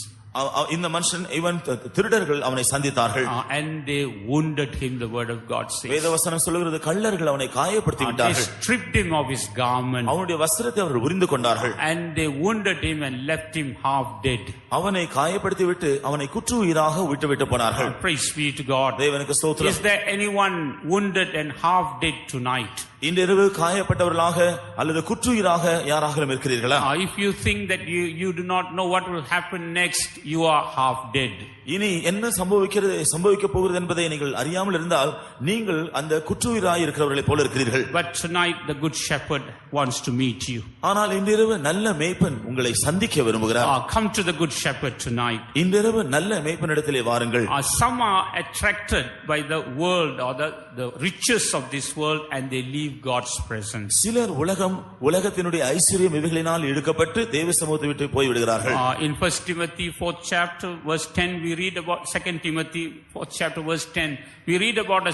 இந்த மனுஷன் இவன் திருடர்கள் அவனை சந்தித்தார்கள். And they wounded him, the word of God says. வேதவசனம் சொல்கிறது கள்ளர்கள் அவனை காயப்படுத்தி விட்டார்கள். They stripped him of his garment. அவனுடைய வஸ்திரத்தை அவர்கள் உரிந்து கொண்டார்கள். And they wounded him and left him half dead. அவனை காயப்படுத்தி விட்டு அவனை குற்றுயிராக விட்டு போனார்கள். Praise be to God. தேவனுக்கு ஸ்தோத்திரம். Is there anyone wounded and half dead tonight? இந்த இரவு காயப்பட்டவர்களாக அல்லது குற்றுயிராக யாராக இருக்கிறீர்களா? If you think that you do not know what will happen next, you are half dead. இனி என்ன சம்பவிக்க போகிறது என்பதை நீங்கள் அறியாமல் இருந்தால் நீங்கள் அந்த குற்றுயிராய் இருக்கிறவர்களை போல இருக்கிறீர்கள். But tonight the good shepherd wants to meet you. ஆனால் இன்றிரவு நல்ல மேய்ப்பன் உங்களை சந்திக்க விரும்புகிறார். Come to the good shepherd tonight. இன்றிரவு நல்ல மேய்ப்பனிடத்திலே வாருங்கள். Some are attracted by the world or the riches of this world and they leave God's presence. சிலர் உலகத்தினுடைய ஐஸ்வர்யம் இவைகளினால் இழுக்கப்பட்டு தேவ சமூகத்தை விட்டு போய் விடுகிறார்கள். In 1 Timothy 4th chapter verse 10 we read about 2 Timothy 4th chapter verse 10 we read about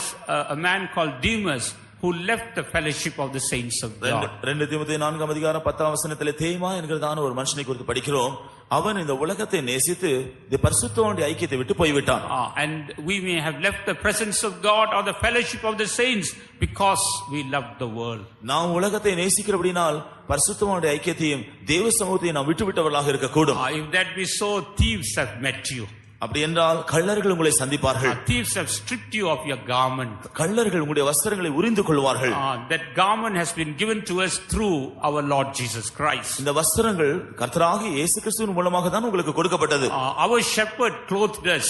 a man called Demas who left the fellowship of the saints of God. 2 தீமோத்தேயு 4ஆம் அதிகாரம் 10ஆம் வசனத்திலே தேமா என்கிறதான ஒரு மனுஷனை குறித்து படிக்கிறோம். அவன் இந்த உலகத்தை நேசித்து பரிசுத்தவானுடைய ஐக்கியத்தை விட்டு போய்விட்டான். And we may have left the presence of God or the fellowship of the saints because we loved the world. நாம் உலகத்தை நேசிக்கிறபடியால் பரிசுத்தவானுடைய ஐக்கியத்தையும் தேவ சமூகத்தையும் நாம் விட்டுவிட்டவர்களாக இருக்கக்கூடும். If that be so, thieves have met you. அப்படி என்றால் கள்ளர்கள் உங்களை சந்திப்பார்கள். Thieves have stripped you of your garment. கள்ளர்கள் உங்களுடைய வஸ்திரங்களை உரிந்து கொள்வார்கள். That garment has been given to us through our Lord Jesus Christ. இந்த வஸ்திரங்கள் கர்த்தராகிய இயேசு கிறிஸ்துவின் மூலமாக தான் உங்களுக்கு கொடுக்கப்பட்டது. Our shepherd clothed us.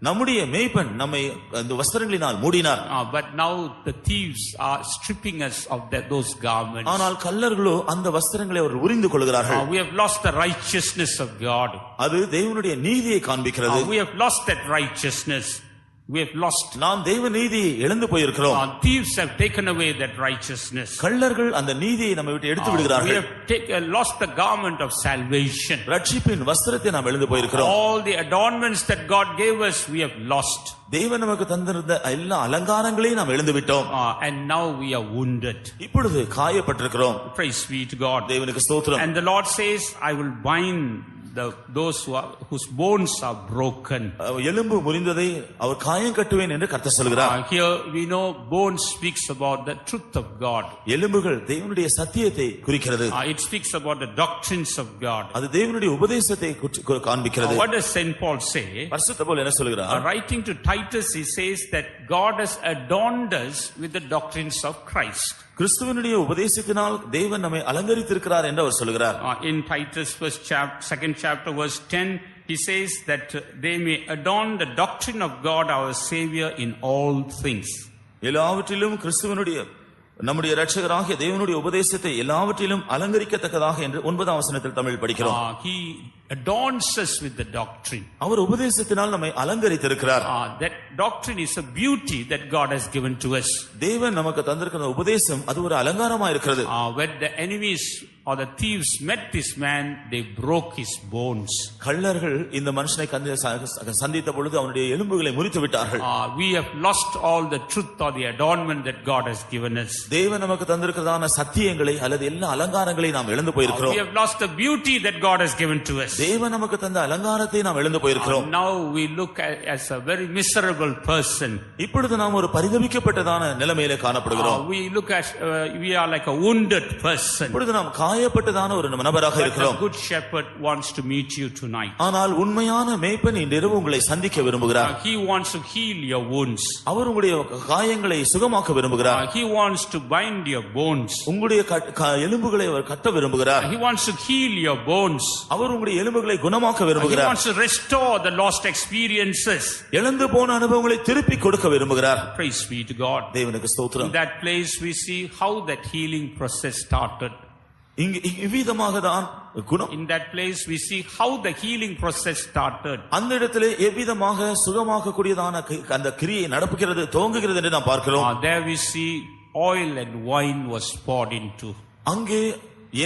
நம்முடைய மேய்ப்பன் நம்மை அந்த வஸ்திரங்களினால் மூடினார். But now the thieves are stripping us of those garments. ஆனால் கள்ளர்களோ அந்த வஸ்திரங்களை அவர்கள் உரிந்து கொள்கிறார்கள். We have lost the righteousness of God. அது தேவனுடைய நீதியை காண்பிக்கிறது. We have lost that righteousness. We have lost. நாம் தேவ நீதியை இழந்து போயிருக்கிறோம். Thieves have taken away that righteousness. கள்ளர்கள் அந்த நீதியை நம்மை விட்டு எடுத்து விடுகிறார்கள். We have lost the garment of salvation. ரட்சிப்பின் வஸ்திரத்தை நாம் இழந்து போயிருக்கிறோம். All the adornments that God gave us, we have lost. தேவன் நமக்கு தந்திருந்த எல்லா அலங்காரங்களையும் நாம் இழந்து விட்டோம். And now we are wounded. இப்பொழுது காயப்பட்டிருக்கிறோம். Praise be to God. தேவனுக்கு ஸ்தோத்திரம். And the Lord says, I will bind those whose bones are broken. எலும்பு முறிந்ததை அவர் காயம் கட்டுவேன் என்று கர்த்தர் சொல்கிறார். Here we know bones speaks about the truth of God. எலும்புகள் தேவனுடைய சத்தியத்தை குறிக்கிறது. It speaks about the doctrines of God. அது தேவனுடைய உபதேசத்தை காண்பிக்கிறது. What does Saint Paul say? பரிசுத்த பவுல் என்ன சொல்கிறார்? Writing to Titus, he says that God has adorned us with the doctrines of Christ. கிறிஸ்துவினுடைய உபதேசத்தினால் தேவன் நம்மை அலங்கரித்திருக்கிறார் என்று அவர் சொல்கிறார். In Titus second chapter verse 10, he says that they may adorn the doctrine of God our Savior in all things. எல்லாவற்றிலும் கிறிஸ்துவினுடைய நம்முடைய இரட்சகராகிய தேவனுடைய உபதேசத்தை எல்லாவற்றிலும் அலங்கரிக்கத்தக்கதாக என்று 9ஆம் வசனத்தில் தமிழ் படிக்கிறோம். He adorns us with the doctrine. அவர் உபதேசத்தினால் நம்மை அலங்கரித்திருக்கிறார். That doctrine is a beauty that God has given to us. தேவன் நமக்கு தந்திருக்கிற உபதேசம் அது ஒரு அலங்காரமா இருக்கிறது. When the enemies or the thieves met this man, they broke his bones. கள்ளர்கள் இந்த மனுஷனை சந்தித்த பொழுது அவனுடைய எலும்புகளை முறித்து விட்டார்கள். We have lost all the truth or the adornment that God has given us. தேவன் நமக்கு தந்திருக்கிறதான சத்தியங்களை அல்லது எல்லா அலங்காரங்களை நாம் இழந்து போயிருக்கிறோம். We have lost the beauty that God has given to us. தேவன் நமக்கு தந்த அலங்காரத்தை நாம் இழந்து போயிருக்கிறோம். Now we look as a very miserable person. இப்பொழுது நாம் ஒரு பரிதபிக்கப்பட்டதான நிலைமையிலே காணப்படுகிறோம். We look at we are like a wounded person. இப்பொழுது நாம் காயப்பட்டதான ஒரு நபராக இருக்கிறோம். The good shepherd wants to meet you tonight. ஆனால் உண்மையான மேய்ப்பன் இன்று இரவு உங்களை சந்திக்க விரும்புகிறார். He wants to heal your wounds. அவர் உங்களுடைய காயங்களை சுகமாக்க விரும்புகிறார். He wants to bind your bones. உங்களுடைய எலும்புகளை அவர் கட்ட விரும்புகிறார். He wants to heal your bones. அவர் உங்களுடைய எலும்புகளை குணமாக்க விரும்புகிறார். He wants to restore the lost experiences. இழந்து போன அனுபவங்களை திருப்பி கொடுக்க விரும்புகிறார். Praise be to God. தேவனுக்கு ஸ்தோத்திரம். In that place we see how that healing process started. இவ்விதமாக தான் குணம். In that place we see how the healing process started. அந்த இடத்திலே எவ்விதமாக சுகமாக்க கூடியதான அந்த கிரியை நடப்புகிறது துவங்குகிறது என்று நாம் பார்க்கிறோம். There we see oil and wine was poured into. அங்கே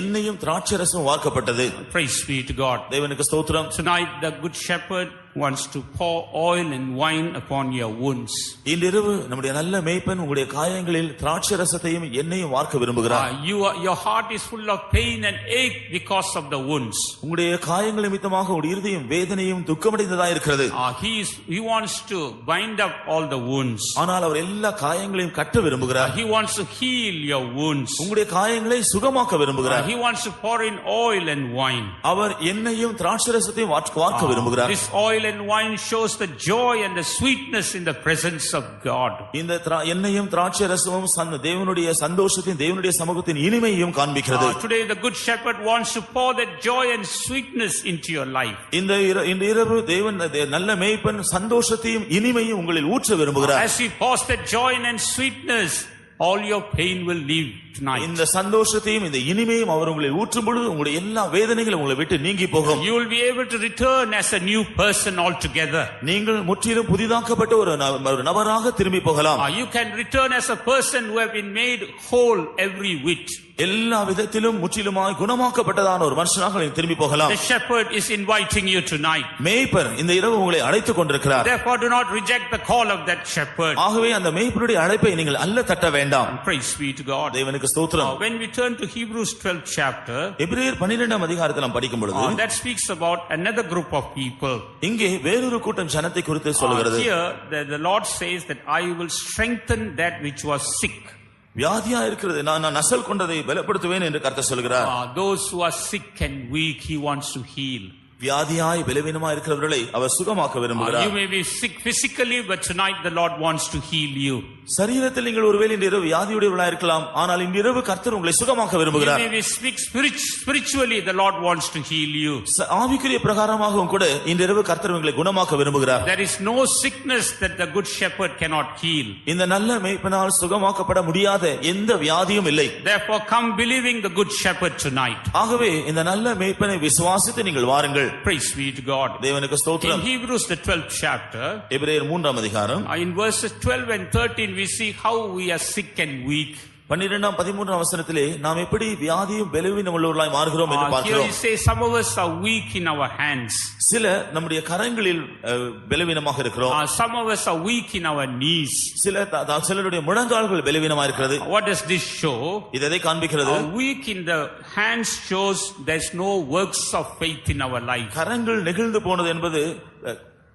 எண்ணெயும் திராட்சைரசமும் வார்க்கப்பட்டது. Praise be to God. தேவனுக்கு ஸ்தோத்திரம். Tonight the good shepherd wants to pour oil and wine upon your wounds. இன்றிரவு நம்முடைய நல்ல மேய்ப்பன் உங்களுடைய காயங்களில் திராட்சைரசத்தையும் எண்ணெயும் வார்க்க விரும்புகிறார். Your heart is full of pain and ache because of the wounds. உங்களுடைய காயங்கள் நிமித்தமாக உங்களுடைய இருதயம் வேதனையும் துக்கமடைந்ததாக இருக்கிறது. He wants to bind up all the wounds. ஆனால் அவர் எல்லா காயங்களையும் கட்ட விரும்புகிறார். He wants to heal your wounds. உங்களுடைய காயங்களை சுகமாக்க விரும்புகிறார். He wants to pour in oil and wine. அவர் எண்ணெயும் திராட்சைரசத்தையும் வார்க்க விரும்புகிறார். This oil and wine shows the joy and the sweetness in the presence of God. இந்த எண்ணெயும் திராட்சைரசமும் தேவனுடைய சந்தோஷத்தையும் தேவனுடைய சமூகத்தின் இனிமையையும் காண்பிக்கிறது. Today the good shepherd wants to pour that joy and sweetness into your life. இந்த இரவு தேவன் நல்ல மேய்ப்பன் சந்தோஷத்தையும் இனிமையும் உங்களில் ஊற்ற விரும்புகிறார். As he pours that joy and sweetness, all your pain will leave tonight. இந்த சந்தோஷத்தையும் இந்த இனிமையும் அவர் உங்களை ஊற்றும் பொழுது உங்களுடைய எல்லா வேதனைகளும் உங்களை விட்டு நீங்கி போகும். You will be able to return as a new person altogether. நீங்கள் முற்றிலும் புதிதாக்கப்பட்ட ஒரு நபராக திரும்பி போகலாம். You can return as a person who have been made whole every whit. எல்லா விதத்திலும் முற்றிலுமாய் குணமாக்கப்பட்டதான ஒரு மனுஷனாக திரும்பி போகலாம். The shepherd is inviting you tonight. மேய்ப்பர் இந்த இரவு உங்களை அழைத்துக் கொண்டிருக்கிறார். Therefore do not reject the call of that shepherd. ஆகவே அந்த மேய்ப்பருடைய அழைப்பை நீங்கள் அல்ல தட்ட வேண்டாம். Praise be to God. தேவனுக்கு ஸ்தோத்திரம். When we turn to Hebrews 12th chapter, எபிரேயர் 12ஆம் அதிகாரத்தில் நாம் படிக்கும் பொழுது that speaks about another group of people. இங்கே வேறொரு கூட்டம் ஜனத்தை குறித்து சொல்கிறது. Here the Lord says that I will strengthen that which was sick. வியாதியா இருக்கிறது நான் நசல் கொண்டதை பலப்படுத்துவேன் என்று கர்த்தர் சொல்கிறார். Those who are sick and weak he wants to heal. வியாதியாய் பலவீனமாய் இருக்கிறவர்களை அவர் சுகமாக்க You விரும்புகிறார். may be sick physically, but tonight the Lord wants to heal you. சரீரத்தில் நீங்கள் ஒருவேளை இந்த இரவு வியாதியுடையவர்களாய் இருக்கலாம், ஆனால் இந்த இரவு கர்த்தர் உங்களை சுகமாக்க You விரும்புகிறார். may be sick spiritually, the Lord wants to heal you. ஆவிக்குரிய பிரகாரமாகவும் கூட இந்த இரவு கர்த்தர் உங்களை குணமாக்க விரும்புகிறார். There is no sickness that the good shepherd cannot heal. இந்த நல்ல மேய்ப்பனால் சுகமாக்கப்பட முடியாத எந்த வியாதியும் இல்லை. Therefore, come believing the good shepherd tonight. ஆகவே இந்த நல்ல மேய்ப்பனை விசுவாசித்து நீங்கள் வாருங்கள். Praise be to God. தேவனுக்கு In ஸ்தோத்திரம். Hebrews, the 12th chapter, எபிரேயர் 3ஆம் அதிகாரம் in verses 12 and 13, we see how we are sick and weak. 12ஆம் 13ஆம் வசனத்திலே நாம் எப்படி வியாதியும் பலவீனம் உள்ளவர்களாய் மாறுகிறோம் என்று Here பார்க்கிறோம். he says some of us are weak in our hands. சில நம்முடைய கரங்களில் பலவீனமாக இருக்கிறோம். Some of us are weak in our knees. சிலருடைய முழங்கால்கள் பலவீனமாக இருக்கிறது. What does this show? இது எதை காண்பிக்கிறது? Weak in the hands shows there's no works of faith in our life. கரங்கள் நெகிழ்ந்து போனது என்பது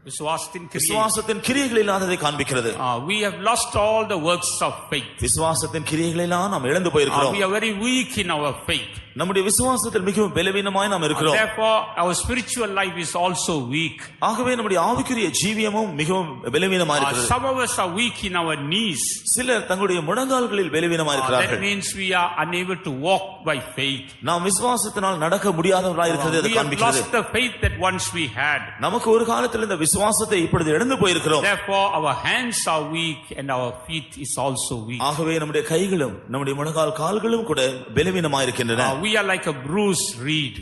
விசுவாசத்தின் கிரியைகள் இல்லாததை காண்பிக்கிறது. We have lost all the works of faith. விசுவாசத்தின் கிரியைகள் எல்லாம் நாம் இழந்து போயிருக்கிறோம். We are very weak in our faith. நம்முடைய விசுவாசத்தில் மிகவும் பலவீனமாய் நாம் இருக்கிறோம். Therefore our spiritual life is also weak. ஆகவே நம்முடைய ஆவிக்குரிய ஜீவியமும் மிகவும் பலவீனமாய் இருக்கிறது. Some of us are weak in our knees. சிலர் தங்களுடைய முழங்கால்களில் பலவீனமாய் இருக்கிறார்கள். That means we are unable to walk by faith. நாம் விசுவாசத்தினால் நடக்க முடியாதவர்களாய் இருக்கிறது அது We have காண்பிக்கிறது. lost the faith that once we had. நமக்கு ஒரு காலத்தில் இந்த விசுவாசத்தை இப்பொழுது இழந்து போயிருக்கிறோம். Therefore our hands are weak and our feet is also weak. ஆகவே நம்முடைய கைகளும் நம்முடைய முழங்கால் கால்களும் கூட பலவீனமாய் இருக்கின்றன. We are like a bruised reed.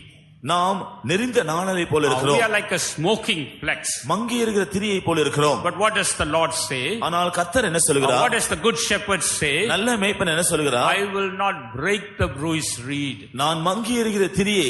நாம் நெறிந்த நாணலை போல இருக்கிறோம். We are like a smoking flax. மங்கி இருக்கிற திரியை போல இருக்கிறோம். But what does the Lord say? ஆனால் கர்த்தர் என்ன சொல்கிறார்? What does the good shepherd say? நல்ல மேய்ப்பன் என்ன சொல்கிறார்? I will not break the bruised reed. நான் மங்கி இருக்கிற திரியை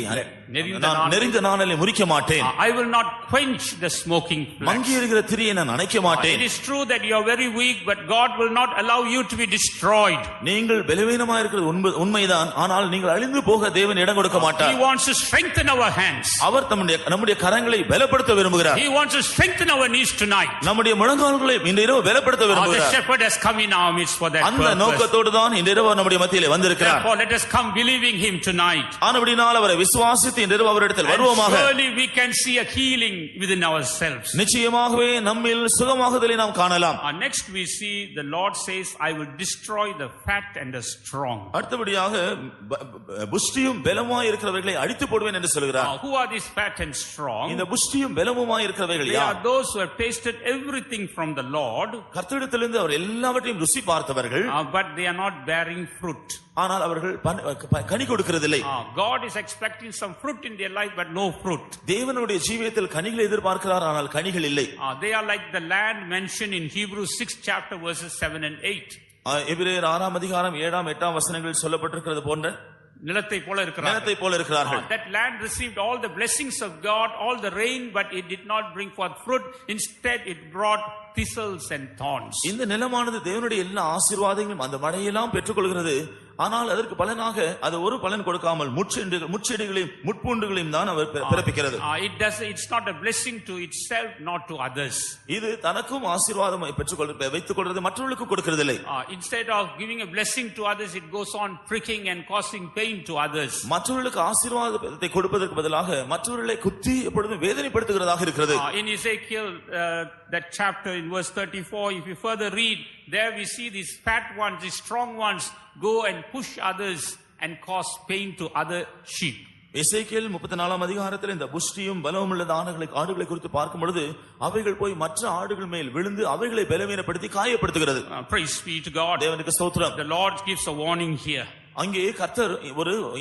நெறிந்த நாணலை முறிக்க மாட்டேன். I will not quench the smoking flax. மங்கி இருக்கிற திரியை நான் அணைக்க மாட்டேன். It is true that you are very weak, but God will not allow you to be destroyed. நீங்கள் பலவீனமாக இருக்கிறது உண்மைதான், ஆனால் நீங்கள் அழிந்து போக தேவன் இடம் கொடுக்க மாட்டார். He wants to strengthen our hands. அவர் நம்முடைய கரங்களை பலப்படுத்த விரும்புகிறார். He wants to strengthen our knees tonight. நம்முடைய முழங்கால்களை இந்த இரவு பலப்படுத்த The விரும்புகிறார். shepherd has come in our midst for that அந்த purpose. நோக்கத்தோடு தான் இந்த இரவு நம்முடைய மத்தியிலே வந்திருக்கிறார். Therefore let us come believing him tonight. ஆனபடியால் அவரை விசுவாசித்து இந்த இரவு அவரிடத்தில் And வருவோமாக. surely we can see a healing within ourselves. நிச்சயமாகவே நம்மில் சுகமாகுதலை நாம் காணலாம். Next we see the Lord says, I will destroy the fat and the strong. அடுத்தபடியாக புஷ்டியும் பலமுமாய் இருக்கிறவர்களை அழித்து போடுவேன் என்று சொல்கிறார். Who are these fat and strong? இந்த புஷ்டியும் பலமுமாய் இருக்கிறவர்கள் They யார்? are those who have tasted everything from the Lord, கர்த்தரிடத்திலிருந்து அவர் எல்லாவற்றையும் ருசி பார்த்தவர்கள், but they are not bearing fruit. ஆனால் அவர்கள் கனி கொடுக்கிறதில்லை. God is expecting some fruit in their life, but no fruit. தேவனுடைய ஜீவியத்தில் கனிகளை எதிர்பார்க்கிறார், ஆனால் கனிகள் இல்லை. They are like the land mentioned in Hebrews 6 chapter verses 7 and 8. எபிரேயர் 6ஆம் அதிகாரம் 7ஆம் 8ஆம் வசனங்களில் சொல்லப்பட்டிருக்கிறது போன்ற நிலத்தை போல இருக்கிறார்கள். That land received all the blessings of God, all the rain, but it did not bring forth fruit. Instead it brought thistles and thorns. இந்த நிலமானது தேவனுடைய எல்லா ஆசீர்வாதங்களும் அந்த மழையெல்லாம் பெற்றுக்கொள்கிறது, ஆனால் அதற்கு பலனாக அது ஒரு பலன் கொடுக்காமல் முட்செடிகளையும் முட்பூண்டுகளையும் தான் அவர் பிறப்பிக்கிறது. It's not a blessing to itself, not to others. இது தனக்கும் ஆசீர்வாதம் வைத்துக் கொள்றது, மற்றவர்களுக்கு கொடுக்கிறதில்லை. Instead of giving a blessing to others, it goes on pricking and causing pain to others. மற்றவர்களுக்கு ஆசீர்வாதத்தை கொடுப்பதற்கு பதிலாக மற்றவர்களை குத்தி எப்பொழுதும் வேதனைப்படுத்துகிறதாக இருக்கிறது. In Ezekiel that chapter in verse 34, if you further read, there we see these fat ones, these strong ones go and push others and cause pain to other sheep. எசேக்கியேல் 34ஆம் அதிகாரத்தில் இந்த புஷ்டியும் பலமும் உள்ள ஆடுகளை குறித்து பார்க்கும் பொழுது அவைகள் போய் மற்ற ஆடுகள் மேல் விழுந்து அவைகளை பலவீனப்படுத்தி காயப்படுத்துகிறது. Praise be to God. தேவனுக்கு ஸ்தோத்திரம். The Lord gives a warning here. அங்கே கர்த்தர்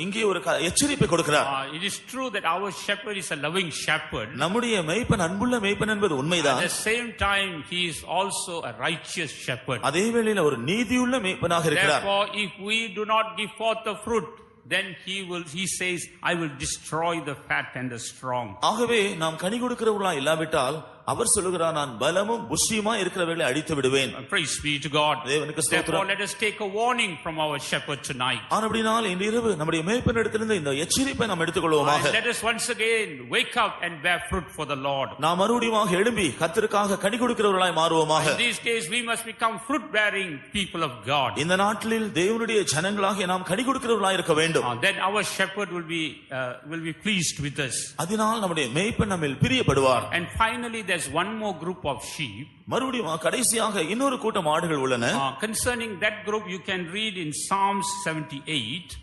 இங்கே ஒரு எச்சரிப்பை கொடுக்கிறார். It is true that our shepherd is a loving shepherd. நம்முடைய மேய்ப்பன் அன்புள்ள மேய்ப்பன் என்பது உண்மைதான். At the same time he is also a righteous shepherd. அதே வேளையில் ஒரு நீதியுள்ள மேய்ப்பனாக இருக்கிறார். Therefore if we do not give forth the fruit, then he says, I will destroy the fat and the strong. ஆகவே நாம் கனி கொடுக்கிறவர்களா இல்லாவிட்டால் அவர் சொல்லுகிறார், நான் பலமும் புஷ்டியுமா இருக்கிறவர்களை அழித்து விடுவேன். Praise be to God. தேவனுக்கு Therefore, ஸ்தோத்திரம். let us take a warning from our shepherd tonight. ஆனபடியால் இன்று இரவு நம்முடைய மேய்ப்பனிடத்திலிருந்து இந்த எச்சரிப்பை நாம் எடுத்துக்கொள்வோமாக. And let us once again wake up and bear fruit for the Lord. நாம் மறுபடியும் எழும்பி கர்த்தருக்காக கனி கொடுக்கிறவர்களாய் மாறுவோமாக. In these days we must become fruit bearing people of God. இந்த நாட்களில் தேவனுடைய ஜனங்களாக நாம் கனி கொடுக்கிறவர்களாய் இருக்க வேண்டும். Then our shepherd will be pleased with us. அதனால் நம்முடைய மேய்ப்பன் நம்மில் பிரியப்படுவார். And finally there's one more group of sheep. மறுபடியும் கடைசியாக இன்னொரு கூட்டம் ஆடுகள் உள்ளன. Concerning that group you can read in Psalms 78.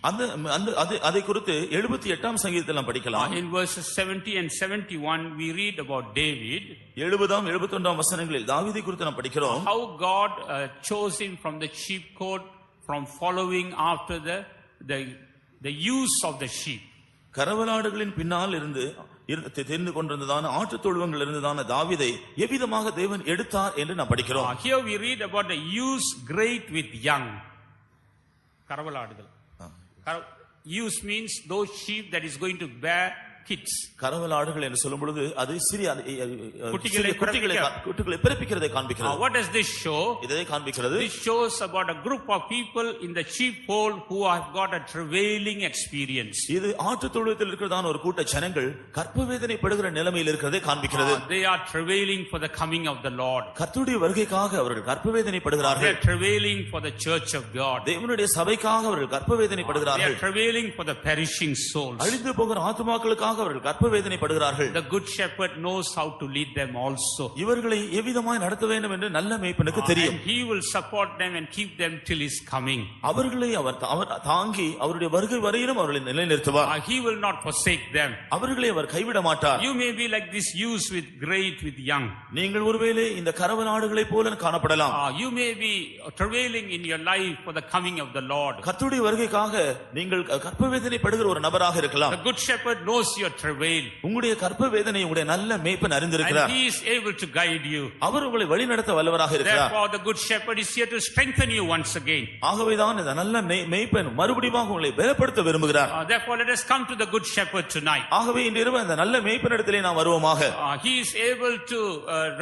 அதை குறித்து 78ஆம் சங்கீதத்தில் நாம் படிக்கலாம். In verses 70 and 71 we read about David. 70ஆம் 71ஆம் வசனங்களில் தாவீதை குறித்து நாம் படிக்கிறோம். How God chose him from the sheepcote, from following after the use of the sheep. கரவலாடுகளின் பின்னால் இருந்து தெரிந்து கொண்டிருந்ததான ஆட்டு தொழுவங்கள் இருந்ததான தாவீதை எவ்விதமாக தேவன் எடுத்தார் என்று நாம் படிக்கிறோம். Here we read about the use great with young. கரவலாடுகள். Use means those sheep that is going to bear kids. கரவலாடுகள் என்று சொல்லும் பொழுது அது சிறிய குட்டிகளை பிறப்பிக்கிறதை காண்பிக்கிறது. What does this show? இதை காண்பிக்கிறது. This shows about a group of people in the sheepfold who have got a travailing experience. இது ஆட்டு தொழுவத்தில் இருக்கிறதான ஒரு கூட்ட ஜனங்கள் கர்ப்பவேதனை படுகிற நிலைமையில் இருக்கிறதை காண்பிக்கிறது. They are travailing for the coming of the Lord. கர்த்தருடைய வருகைக்காக அவர்கள் கர்ப்பவேதனை படுகிறார்கள். They are travailing for the church of God. தேவனுடைய சபைக்காக அவர்கள் கர்ப்பவேதனை படுகிறார்கள். They are travailing for the perishing souls. அழிந்து போகிற ஆத்துமாக்களுக்காக அவர்கள் கர்ப்பவேதனை படுகிறார்கள். The good shepherd knows how to lead them also. இவர்களை எவ்விதமாய் நடத்த வேண்டும் என்று நல்ல மேய்ப்பனுக்கு தெரியும். And he will support them and keep them till his coming. அவர்களை அவர் தாங்கி அவருடைய வருகை வரையிலும் அவர்களை நிலைநிறுத்துவார். He will not forsake them. அவர்களை அவர் கைவிட மாட்டார். You may be like this use with great with young. நீங்கள் ஒருவேளை இந்த கரவலாடுகளைப் போல காணப்படலாம். You may be travailing in your life for the coming of the Lord. கர்த்தருடைய வருகைக்காக நீங்கள் கர்ப்பவேதனை படுகிற ஒரு நபராக இருக்கலாம். The good shepherd knows your travail. உங்களுடைய கர்ப்பவேதனை உங்களுடைய நல்ல மேய்ப்பன் அறிந்திருக்கிறார். And he is able to guide you. அவர் உங்களை வழிநடத்த வல்லவராக இருக்கிறார். Therefore the good shepherd is here to strengthen you once again. ஆகவேதான் இந்த நல்ல மேய்ப்பன் மறுபடியும் உங்களை பலப்படுத்த விரும்புகிறார். Therefore let us come to the good shepherd tonight. ஆகவே இந்த இரவு அந்த நல்ல மேய்ப்பனிடத்திலே நாம் வருவோமாக. He is able to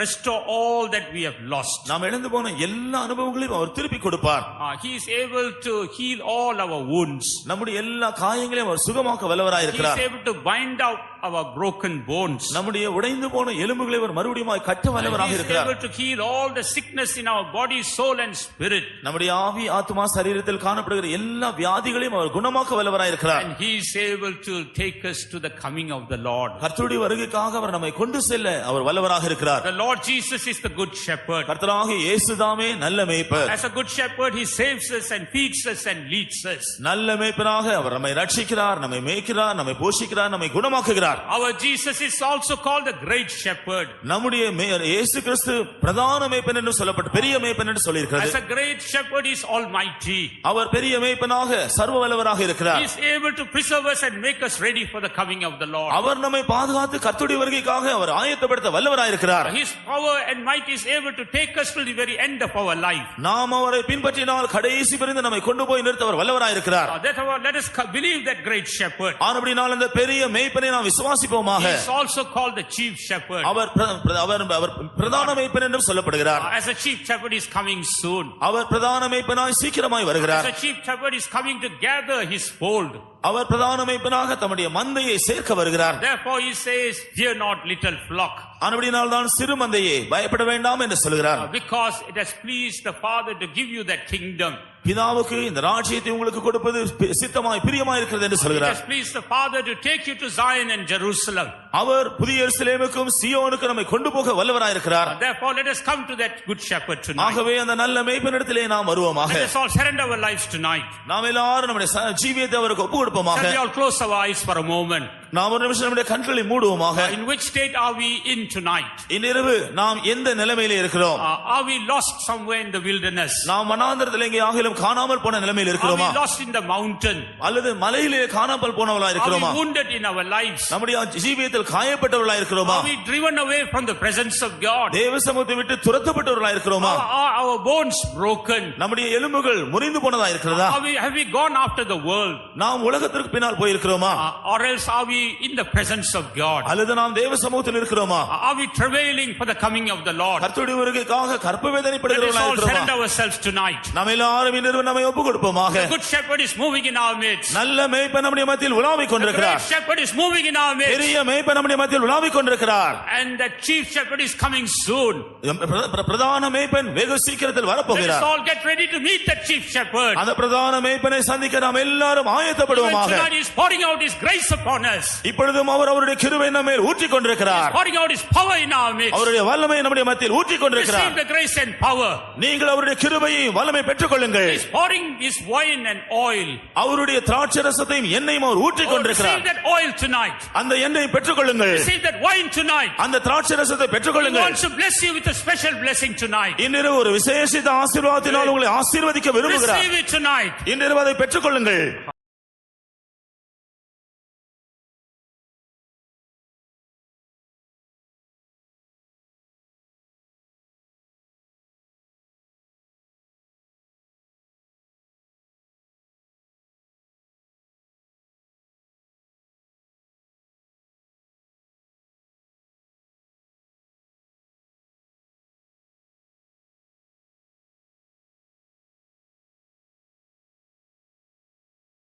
restore all that we have lost. நாம் இழந்து போன எல்லா அனுபவங்களையும் அவர் திருப்பி கொடுப்பார். He is able to heal all our wounds. நம்முடைய எல்லா காயங்களையும் அவர் சுகமாக்க வல்லவராய் இருக்கிறார். He is able to bind out our broken bones. நம்முடைய உடைந்து போன எலும்புகளை அவர் மறுபடியும் கட்ட வல்லவராக இருக்கிறார். He is able to heal all the sickness in our body, soul and spirit. நம்முடைய ஆவி ஆத்துமா சரீரத்தில் காணப்படுகிற எல்லா வியாதிகளையும் அவர் குணமாக்க வல்லவராய் இருக்கிறார். And he is able to take us to the coming of the Lord. கர்த்தருடைய வருகைக்காக அவர் நம்மை கொண்டு செல்ல அவர் வல்லவராக இருக்கிறார். The Lord Jesus is the good shepherd. கர்த்தராகிய இயேசுதாமே நல்ல மேய்ப்பர். As a good shepherd he saves us and feeds us and leads us. நல்ல மேய்ப்பராக அவர் நம்மை ரட்சிக்கிறார், நம்மை மேய்க்கிறார், நம்மை போஷிக்கிறார், நம்மை குணமாக்குகிறார். Our Jesus is also called the great shepherd. நம்முடைய இயேசு கிறிஸ்து பிரதான மேய்ப்பன் என்று சொல்லப்பட்ட பெரிய மேய்ப்பன் என்று சொல்லியிருக்கிறது. As a great shepherd is almighty. அவர் பெரிய மேய்ப்பனாக சர்வ வல்லவராக இருக்கிறார். He is able to preserve us and make us ready for the coming of the Lord. அவர் நம்மை பாதுகாத்து கர்த்தருடைய வருகைக்காக அவர் ஆயத்தப்படுத்த வல்லவராக இருக்கிறார். His power and might is able to take us till the very end of our life. நாம் அவரை பின்பற்றினால் கடைசி வரை நம்மை கொண்டு போய் நிறுத்த அவர் வல்லவராக இருக்கிறார். Therefore let us believe that great shepherd. ஆனபடியால் அந்த பெரிய மேய்ப்பனை நாம் விசுவாசிப்போமாக. He is also called the chief shepherd. அவர் பிரதான மேய்ப்பன் என்றும் சொல்லப்படுகிறார். As a chief shepherd is coming soon. அவர் பிரதான மேய்ப்பனாய் சீக்கிரமாய் வருகிறார். As a chief shepherd is coming to gather his fold. அவர் பிரதான மேய்ப்பனாக தம்முடைய மந்தையை சேர்க்க வருகிறார். Therefore he says, fear not little flock. ஆனபடியால் தான் சிறு மந்தையே பயப்பட வேண்டாம் என்று சொல்கிறார். Because it has pleased the Father to give you that kingdom. பிதாவுக்கு இந்த ராஜ்யத்தை உங்களுக்கு கொடுப்பது சித்தமாய் பிரியமாய் இருக்கிறது என்று சொல்கிறார். It has pleased the Father to take you to Zion and Jerusalem. அவர் புதிய எருசலேமுக்கும் சீயோனுக்கும் நம்மை கொண்டு போக வல்லவராய் இருக்கிறார். Therefore let us come to that good shepherd tonight. ஆகவே அந்த நல்ல மேய்ப்பனிடத்திலே நாம் வருவோமாக. Let us all surrender our lives tonight. நாம் எல்லாரும் நம்முடைய ஜீவியத்தை அவருக்கு ஒப்பு கொடுப்போமாக. Shall we all close our eyes for a moment? நாம் ஒரு நிமிஷம் நம்முடைய கண்களை மூடுவோமாக. In which state are we in tonight? இன்றிரவு நாம் எந்த நிலைமையிலே இருக்கிறோம்? Are we lost somewhere in the wilderness? நாம் வனாந்தரத்தில் எங்கே ஆகிலும் காணாமல் போன நிலைமையில் Are இருக்கிறோமா we lost in the mountain? அல்லது மலையிலே காணாமல் போனவர்களா Are இருக்கிறோமா we wounded in our lives? நம்முடைய ஜீவியத்தில் காயப்பட்டவர்களா இருக்கிறோமா Are we driven away from the presence of God? தேவ சமூகத்தை விட்டு துரத்தப்பட்டவர்களா இருக்கிறோமா Are our bones broken? நம்முடைய எலும்புகள் முறிந்து போனதா இருக்கிறதா Have we gone after the world? நாம் உலகத்திற்கு பின்னால் போயிருக்கிறோமா Or else are we in the presence of God? அல்லது நாம் தேவ சமூகத்தில் இருக்கிறோமா Are we travailing for the coming of the Lord? கர்த்தருடைய வருகைக்காக கற்ப Let us வேதனைப்படுகிறவர்களா all இருக்கிறோமா surrender ourselves tonight. நாம் எல்லாரும் இன்று நம்மை ஒப்புக் கொடுப்போமாக The good shepherd is moving in our midst. நல்ல மேய்ப்பன் நம்முடைய மத்தியில் உலாவிக் The great கொண்டிருக்கிறார் shepherd is moving in our midst. பெரிய மேய்ப்பன் நம்முடைய மத்தியில் உலாவிக் கொண்டிருக்கிறார் And the chief shepherd is coming soon. பிரதான மேய்ப்பன் வெகு சீக்கிரத்தில் Let us வரப்போகிறார் all get ready to meet that chief shepherd. அந்த பிரதான மேய்ப்பனை சந்திக்க நாம் எல்லாரும் Even ஆயத்தப்படுவோமாக tonight he is pouring out his grace upon us. இப்பொழுதும் அவர் அவருடைய கிருபை நம்ம மேல் ஊற்றிக் கொண்டிருக்கிறார் Pouring out his power in our midst. அவருடைய வல்லமை நம்முடைய மத்தியில் ஊற்றிக் கொண்டிருக்கிறார் Receive the grace and power. நீங்கள் அவருடைய கிருபையை வல்லமை பெற்றுக் கொள்ளுங்கள் He is pouring his wine and oil. அவருடைய திராட்சை ரசத்தையும் எண்ணெயும் அவர் ஊற்றிக் Oh, கொண்டிருக்கிறார் receive that oil tonight. அந்த எண்ணெயை பெற்றுக் கொள்ளுங்கள் Receive that wine tonight. அந்த திராட்சை ரசத்தை பெற்றுக் He கொள்ளுங்கள் wants to bless you with a special blessing tonight. இன்றிரவு ஒரு விசேஷித்த ஆசீர்வாதத்தினால் உங்களை ஆசீர்வதிக்க விரும்புகிறார் Receive it tonight. இன்றிரவு அதை பெற்றுக் கொள்ளுங்கள்